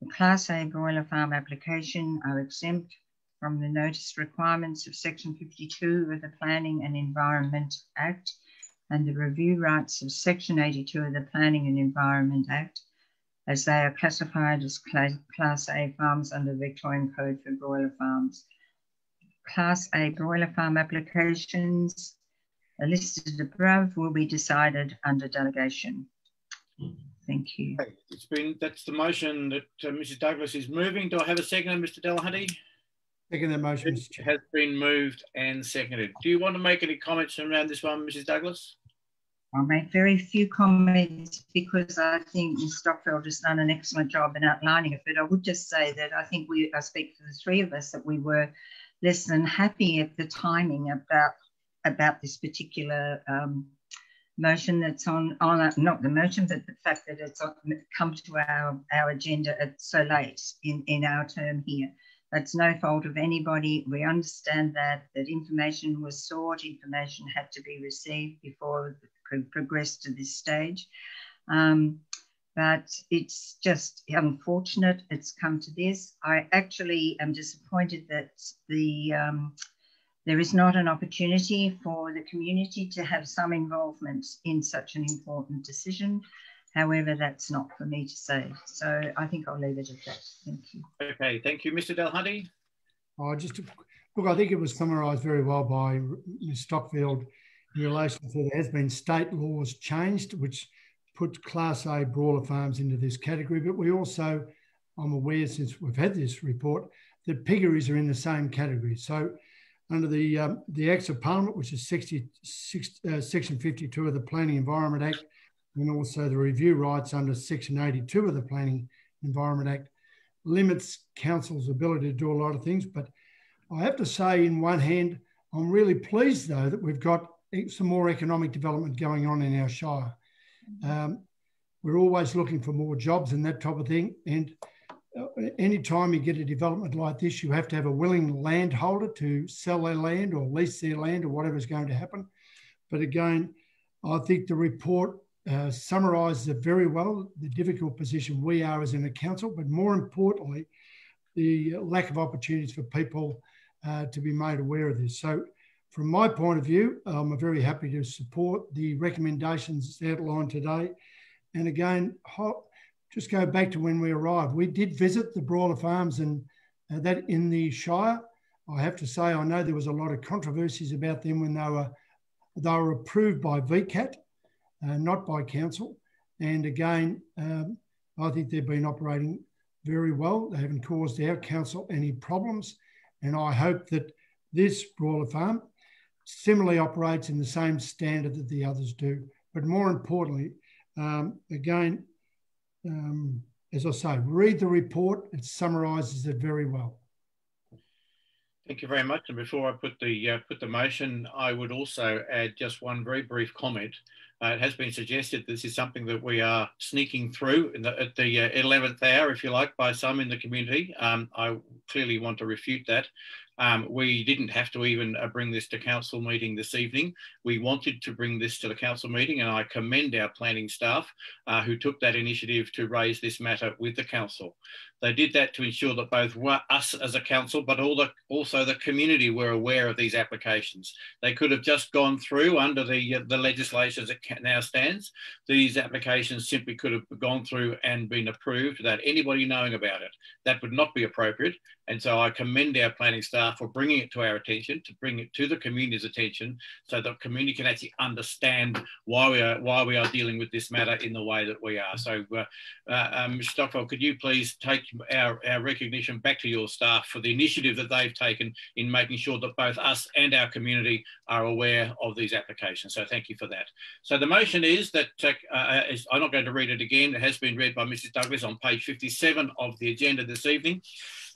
Speaker 4: The Class A broiler farm application are exempt from the notice requirements of Section 52 of the Planning and Environment Act and the review rights of Section 82 of the Planning and Environment Act, as they are classified as Class A farms under the Victorian Code for Broiler Farms. Class A broiler farm applications are listed above will be decided under delegation. Thank you.
Speaker 1: Okay. That's the motion that Mrs. Douglas is moving. Do I have a second, Mr. Delahunty?
Speaker 3: Second the motion,
Speaker 1: It has been moved and seconded. Do you want to make any comments around this one, Mrs. Douglas?
Speaker 4: I'll make very few comments because I think Ms. Stockfeld has done an excellent job in outlining it, but I would just say that I think I speak for the three of us, that we were less than happy at the timing about this particular motion that's on not the motion, but the fact that it's come to our agenda so late in our term here. That's no fault of anybody. We understand that information was sought, information had to be received before it could progress to this stage. but it's just unfortunate it's come to this. I actually am disappointed that there is not an opportunity for the community to have some involvement in such an important decision. However, that's not for me to say. So I think I'll leave it at that. Thank you.
Speaker 1: Okay, thank you. Mr. Delahunty?
Speaker 3: Look, I think it was summarised very well by Ms Stockfield in relation to there has been state laws changed, which put Class A broiler farms into this category. But we also, I'm aware since we've had this report, that piggeries are in the same category. So under the Acts of Parliament, which is Section 52 of the Planning Environment Act, and also the review rights under Section 82 of the Planning Environment Act, limits council's ability to do a lot of things. But I have to say, in one hand, I'm really pleased, though, that we've got some more economic development going on in our shire. We're always looking for more jobs and that type of thing. And any time you get a development like this, you have to have a willing landholder to sell their land or lease their land or whatever's going to happen. But again, I think the report summarises it very well, the difficult position we are as in a council, but more importantly, the lack of opportunities for people to be made aware of this. So from my point of view, I'm very happy to support the recommendations outlined today. And again, just go back to when we arrived. We did visit the broiler farms and that in the Shire. I have to say, I know there was a lot of controversies about them when they were approved by VCAT, not by council. And again, I think they've been operating very well. They haven't caused our council any problems. And I hope that this broiler farm similarly operates in the same standard that the others do. But more importantly, again, as I say, read the report. It summarises it very well.
Speaker 1: Thank you very much. And before I put the motion, I would also add just one very brief comment. It has been suggested this is something that we are sneaking through at the 11th hour, if you like, by some in the community. I clearly want to refute that. We didn't have to even bring this to council meeting this evening. We wanted to bring this to the council meeting, and I commend our planning staff who took that initiative to raise this matter with the council. They did that to ensure that both us as a council, but also the community were aware of these applications. They could have just gone through under the legislation as it now stands. These applications simply could have gone through and been approved without anybody knowing about it. That would not be appropriate. And so I commend our planning staff for bringing it to our attention, to bring it to the community's attention, so that the community can actually understand why we are dealing with this matter in the way that we are. So, Mr. Stockwell, could you please take our recognition back to your staff for the initiative that they've taken in making sure that both us and our community are aware of these applications. So thank you for that. So the motion is that, I'm not going to read it again, it has been read by Mrs. Douglas on page 57 of the agenda this evening.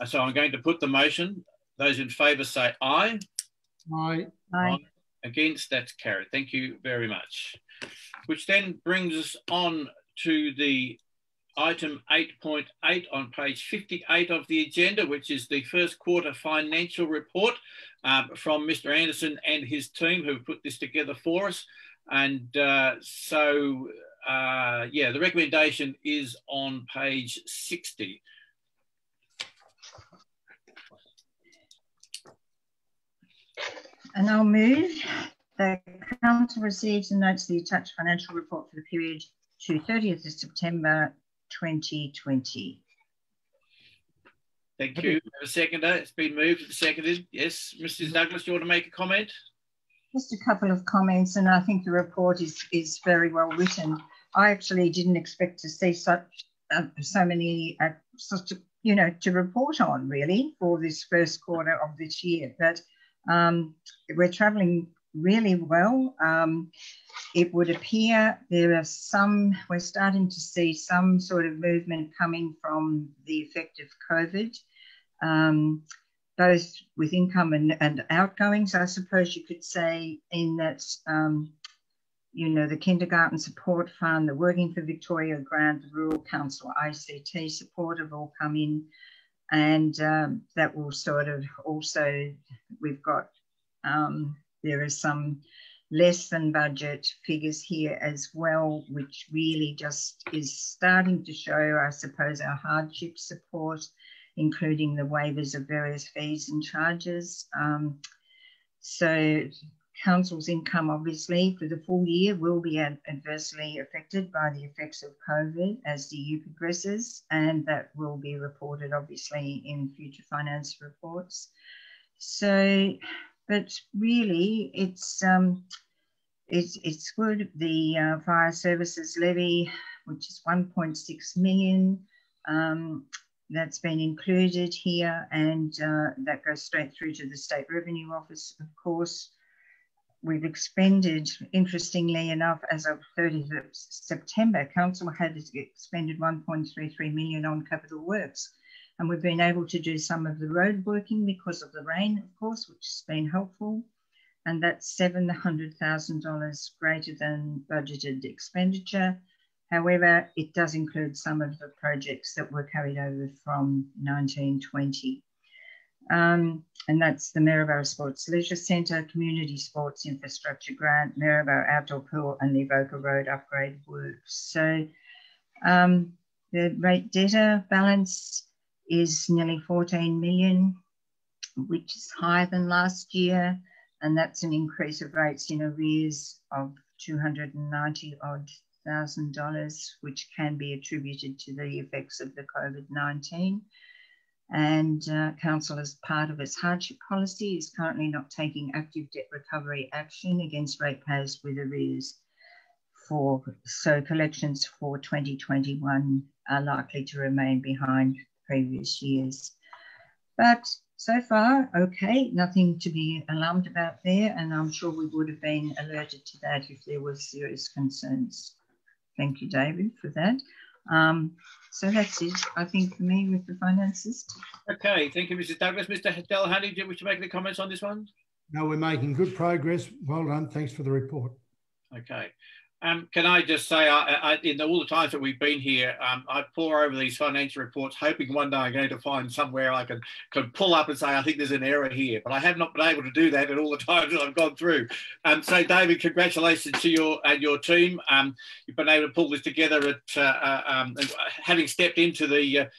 Speaker 1: So I'm going to put the motion. Those in favour say aye.
Speaker 3: Aye.
Speaker 4: Aye.
Speaker 1: Against, that's carried. Thank you very much. Which then brings us on to the item 8.8 on page 58 of the agenda, which is the first quarter financial report from Mr. Anderson and his team who put this together for us. And the recommendation is on page 60.
Speaker 4: And I'll move. The council receives and notes the attached financial report for the period to 30th of September 2020.
Speaker 1: Thank you. A seconder. It's been moved and seconded. Yes, Mrs. Douglas, do you want to make a comment?
Speaker 4: Just a couple of comments, and I think the report is very well written. I actually didn't expect to see so many to report on really for this first quarter of this year, but we're travelling really well. It would appear we're starting to see some sort of movement coming from the effect of COVID, both with income and outgoings, I suppose you could say, in that, the Kindergarten Support Fund, the Working for Victoria grant, the Rural Council ICT support have all come in. And that will sort of also, we've got, there is some less than budget figures here as well, which really just is starting to show, I suppose, our hardship support, including the waivers of various fees and charges. So Council's income, obviously, for the full year will be adversely affected by the effects of COVID as the year progresses, and that will be reported, obviously, in future finance reports. So, but really, it's good. The fire services levy, which is 1.6 million, that's been included here, and that goes straight through to the State Revenue Office, of course. We've expended, interestingly enough, as of 30th of September, Council had expended 1.33 million on capital works. And we've been able to do some of the road working because of the rain, of course, which has been helpful. And that's $700,000 greater than budgeted expenditure. However, it does include some of the projects that were carried over from 1920. And that's the Maryborough Sports Leisure Centre, Community Sports Infrastructure Grant, Maryborough Outdoor Pool, and the Avoca Road upgrade works. So the rate debtor balance is nearly 14 million, which is higher than last year. And that's an increase of rates in arrears of $290,000, which can be attributed to the effects of the COVID-19. And Council, as part of its hardship policy, is currently not taking active debt recovery action against ratepayers with arrears. So collections for 2021 are likely to remain behind previous years. But so far, okay, nothing to be alarmed about there, and I'm sure we would have been alerted to that if there was serious concerns. Thank you, David, for that. So that's it, I think, for me with the finances.
Speaker 1: Okay, thank you, Mrs. Douglas. Mr. Delahunty, do you wish to make any comments on this one?
Speaker 3: No, we're making good progress. Well done. Thanks for the report.
Speaker 1: Okay. Can I just say, in all the times that we've been here, I pore over these financial reports, hoping one day I'm going to find somewhere I can pull up and say, I think there's an error here. But I have not been able to do that in all the times that I've gone through. So, David, congratulations to you and your team. You've been able to pull this together at having stepped into the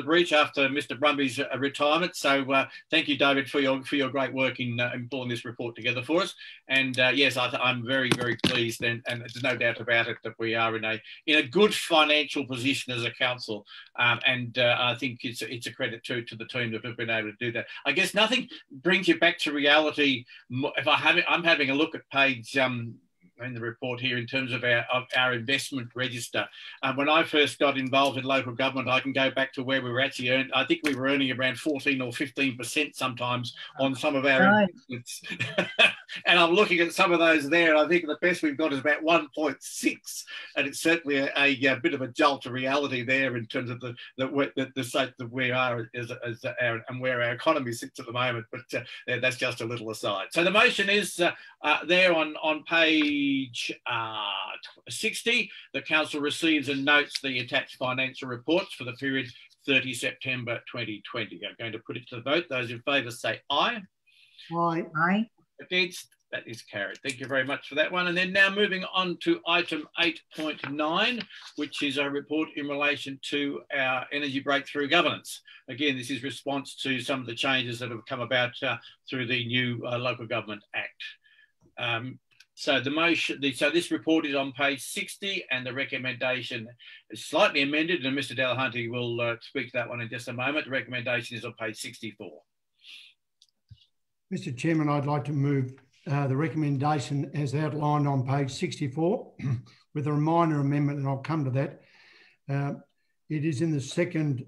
Speaker 1: breach after Mr. Brumby's retirement. So, thank you, David, for your great work in pulling this report together for us. And yes, I'm very, very pleased, and there's no doubt about it that we are in a good financial position as a council, and I think it's a credit to the team that have been able to do that. I guess nothing brings you back to reality. If I'm having a look at page in the report here in terms of our investment register. When I first got involved in local government, I can go back to where we were actually earning. I think we were earning around 14 or 15% sometimes on some of our investments. And I'm looking at some of those there, and I think the best we've got is about 1.6, and it's certainly a bit of a jolt to reality there in terms of the state that we are and where our economy sits at the moment. But that's just a little aside. So the motion is there on page 60. The council receives and notes the attached financial reports for the period 30 September 2020. I'm going to put it to the vote. Those in favour say aye.
Speaker 3: Aye.
Speaker 4: Aye.
Speaker 1: Against? That is carried. Thank you very much for that one. And then now moving on to item 8.9, which is a report in relation to our energy breakthrough governance. Again, this is response to some of the changes that have come about through the new Local Government Act. So this report is on page 60, and the recommendation is slightly amended, and Mr. Delahunty will speak to that one in just a moment. The recommendation is on page 64. Mr.
Speaker 3: Chairman, I'd like to move the recommendation as outlined on page 64 with a minor amendment, and I'll come to that. It is in the second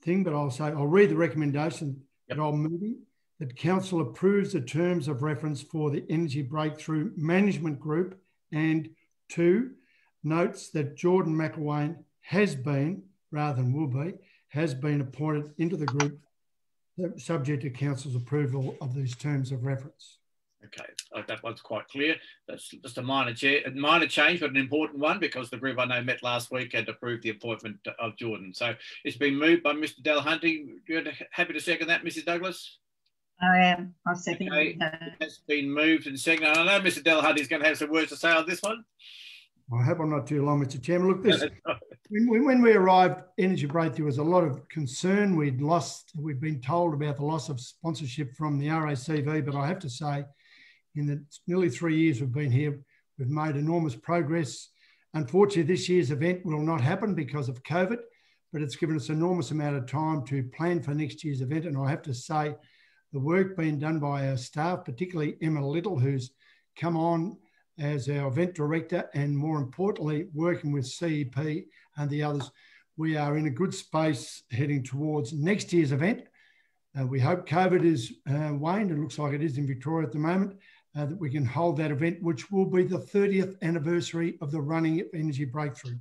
Speaker 3: thing, but I'll read the recommendation that I'm moving. That Council approves the terms of reference for the Energy Breakthrough Management Group, and 2, notes that Jordan McElwain has been, rather than will be, has been appointed into the group subject to Council's approval of these terms of reference.
Speaker 1: Okay, that one's quite clear. That's just a minor change, but an important one, because the group I know met last week and approved the appointment of Jordan. So it's been moved by Mr. Delahunty. You're happy to second that, Mrs. Douglas?
Speaker 4: I am. I'll second
Speaker 1: Okay,
Speaker 4: that.
Speaker 1: it's been moved and seconded. I know Mr. Delahunty is going to have some words to say on this one.
Speaker 3: I hope I'm not too long, Mr. Chairman. Look, when we arrived, Energy Breakthrough was a lot of concern. We'd been told about the loss of sponsorship from the RACV, but I have to say, in the nearly 3 years we've been here, we've made enormous progress. Unfortunately, this year's event will not happen because of COVID, but it's given us an enormous amount of time to plan for next year's event. And I have to say, the work being done by our staff, particularly Emma Little, who's come on as our event director, and more importantly, working with CEP and the others, we are in a good space heading towards next year's event. We hope COVID is waned. It looks like it is in Victoria at the moment, that we can hold that event, which will be the 30th anniversary of the running of Energy Breakthrough.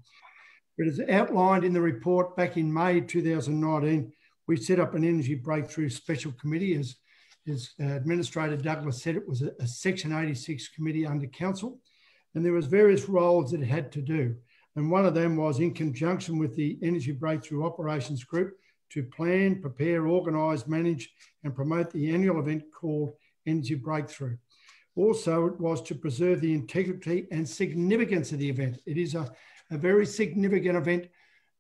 Speaker 3: But as outlined in the report back in May 2019, we set up an Energy Breakthrough Special Committee. As Administrator Douglas said, it was a Section 86 committee under council, and there was various roles that it had to do. And one of them was, in conjunction with the Energy Breakthrough Operations Group, to plan, prepare, organise, manage and promote the annual event called Energy Breakthrough. Also, it was to preserve the integrity and significance of the event. It is a very significant event,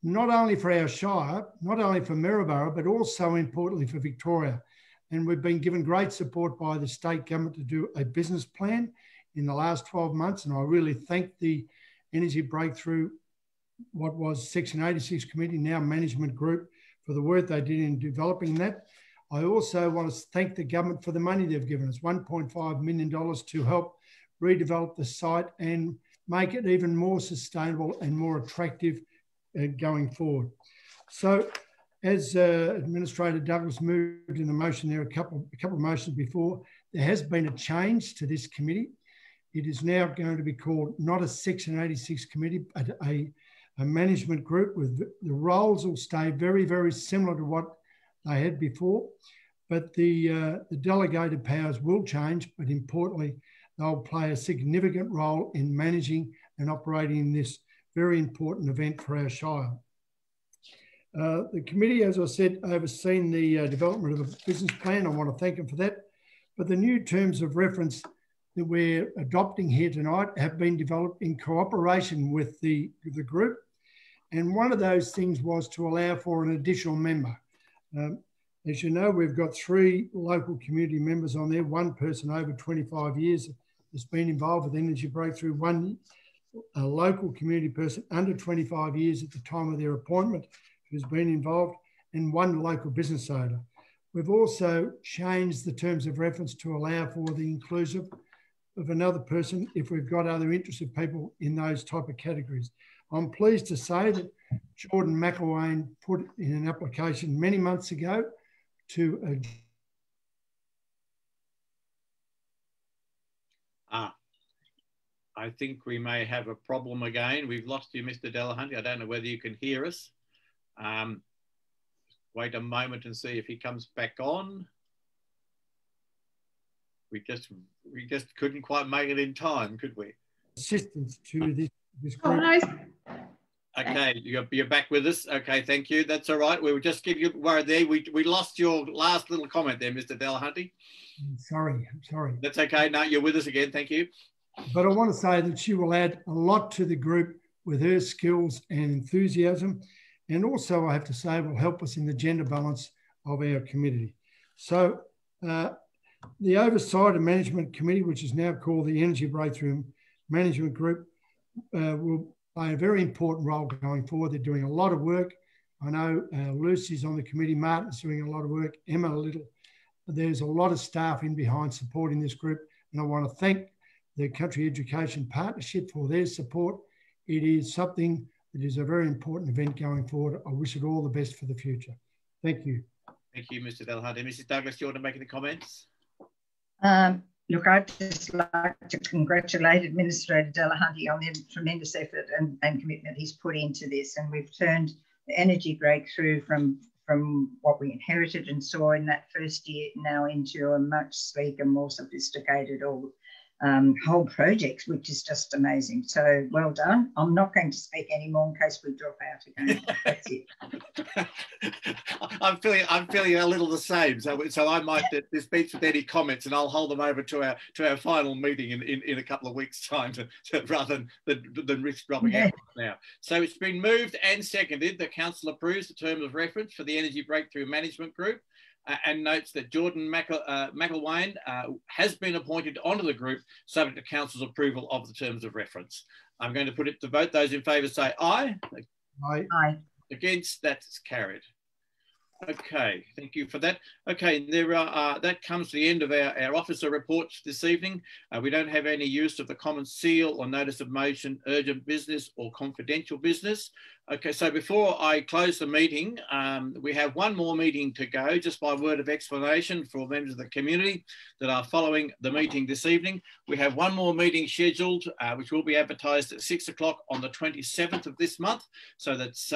Speaker 3: not only for our Shire, not only for Maryborough, but also importantly for Victoria. And we've been given great support by the state government to do a business plan in the last 12 months. And I really thank the Energy Breakthrough, what was Section 86 Committee, now Management Group, for the work they did in developing that. I also want to thank the government for the money they've given us, $1.5 million to help redevelop the site and make it even more sustainable and more attractive going forward. So, as Administrator Douglas moved in the motion there, a couple of motions before, there has been a change to this committee. It is now going to be called not a Section 86 committee, but a management group. With the roles will stay very, very similar to what they had before, but the delegated powers will change, but importantly, they'll play a significant role in managing and operating this very important event for our Shire. The committee, as I said, overseen the development of a business plan. I want to thank them for that. But the new terms of reference that we're adopting here tonight have been developed in cooperation with the group. And one of those things was to allow for an additional member. As you know, we've got 3 local community members on there, one person over 25 years has been involved with Energy Breakthrough, a local community person under 25 years at the time of their appointment who's been involved, and one local business owner. We've also changed the terms of reference to allow for the inclusion of another person if we've got other interested people in those type of categories. I'm pleased to say that Jordan McElwain put in an application many months ago to
Speaker 1: I think we may have a problem again. We've lost you, Mr. Delahunty. I don't know whether you can hear us. Wait a moment and see if he comes back on. We just couldn't quite make it in time, could we?
Speaker 3: Assistance to this group.
Speaker 2: Oh, no.
Speaker 1: Okay, you're back with us. Okay, thank you. That's all right. We were just giving you worried there. We lost your last little comment there, Mr. Delahunty.
Speaker 3: I'm sorry.
Speaker 1: That's okay. No, you're with us again. Thank you.
Speaker 3: But I want to say that she will add a lot to the group with her skills and enthusiasm. And also, I have to say, will help us in the gender balance of our community. So the Oversight and Management Committee, which is now called the Energy Breakthrough Management Group, will play a very important role going forward. They're doing a lot of work. I know Lucy's on the committee, Martin's doing a lot of work, Emma a little. There's a lot of staff in behind supporting this group. And I want to thank the Country Education Partnership for their support. It is something that is a very important event going forward. I wish it all the best for the future. Thank you.
Speaker 1: Thank you, Mr. Delahunty. Mrs. Douglas, do you want to make any comments?
Speaker 4: Look, I'd just like to congratulate Administrator Delahunty on the tremendous effort and commitment he's put into this. And we've turned the Energy Breakthrough from what we inherited and saw in that first year now into a much sleeker, more sophisticated whole project, which is just amazing. So well done. I'm not going to speak anymore in case we drop out again. That's it.
Speaker 1: I'm feeling a little the same. So I might dispense with any comments, and I'll hold them over to our final meeting in a couple of weeks' time, rather than risk dropping out now. So it's been moved and seconded. The council approves the terms of reference for the Energy Breakthrough Management Group. And notes that Jordan McElwain has been appointed onto the group, subject to council's approval of the terms of reference. I'm going to put it to vote. Those in favour say aye.
Speaker 3: Aye.
Speaker 4: Aye.
Speaker 1: Against, that's carried. Okay, thank you for that. Okay, that comes to the end of our officer reports this evening. We don't have any use of the common seal or notice of motion, urgent business or confidential business. Okay, so before I close the meeting, we have one more meeting to go, just by word of explanation for members of the community that are following the meeting this evening. We have one more meeting scheduled, which will be advertised at 6 o'clock on the 27th of this month. So that's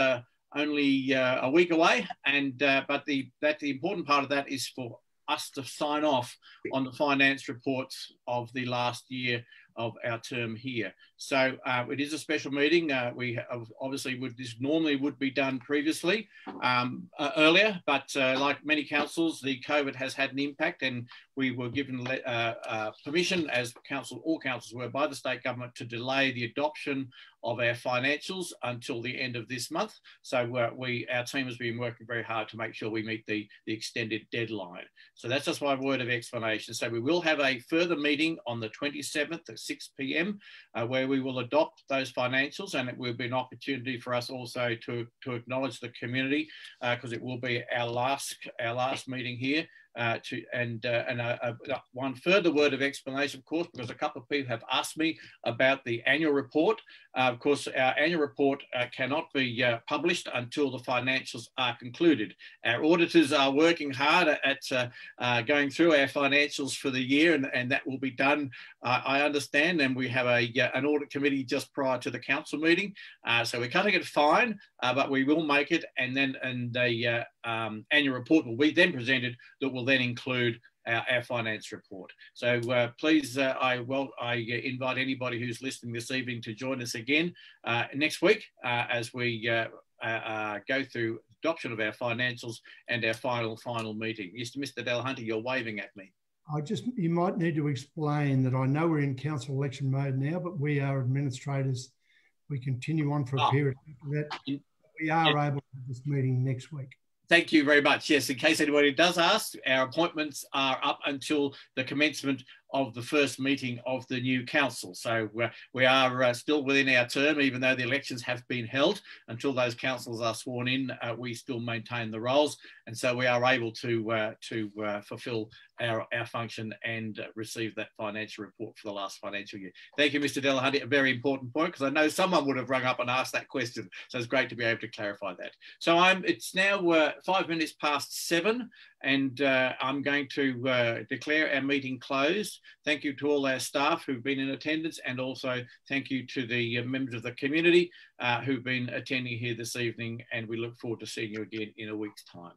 Speaker 1: only a week away, and but the important part of that is for us to sign off on the finance reports of the last year of our term here. So it is a special meeting. We obviously this normally would be done previously earlier, but like many councils, the COVID has had an impact, and we were given permission, as all councils were, by the state government to delay the adoption of our financials until the end of this month. So our team has been working very hard to make sure we meet the extended deadline. So that's just my word of explanation. So we will have a further meeting on the 27th at 6 p.m. Where we will adopt those financials, and it will be an opportunity for us also to acknowledge the community, because it will be our last meeting here. One further word of explanation, of course, because a couple of people have asked me about the annual report. Of course, our annual report cannot be published until the financials are concluded. Our auditors are working hard at going through our financials for the year, and that will be done, I understand, and we have an audit committee just prior to the council meeting. So we're cutting it fine, but we will make it, and the annual report will be then presented that will then include our finance report. So please, I invite anybody who's listening this evening to join us again next week as we go through adoption of our financials and our final meeting. Mr. Delahunty, you're waving at me.
Speaker 3: You might need to explain that I know we're in council election mode now, but we are administrators. We continue on for a period after that. We are able to have this meeting next week.
Speaker 1: Thank you very much. Yes, in case anybody does ask, our appointments are up until the commencement of the first meeting of the new council. So we are still within our term, even though the elections have been held. Until those councils are sworn in, we still maintain the roles. And so we are able to fulfil our function and receive that financial report for the last financial year. Thank you, Mr. Delahunty. A very important point, because I know someone would have rung up and asked that question. So it's great to be able to clarify that. So it's now 5 minutes past 7, and I'm going to declare our meeting closed. Thank you to all our staff who've been in attendance, and also thank you to the members of the community who've been attending here this evening, and we look forward to seeing you again in a week's time.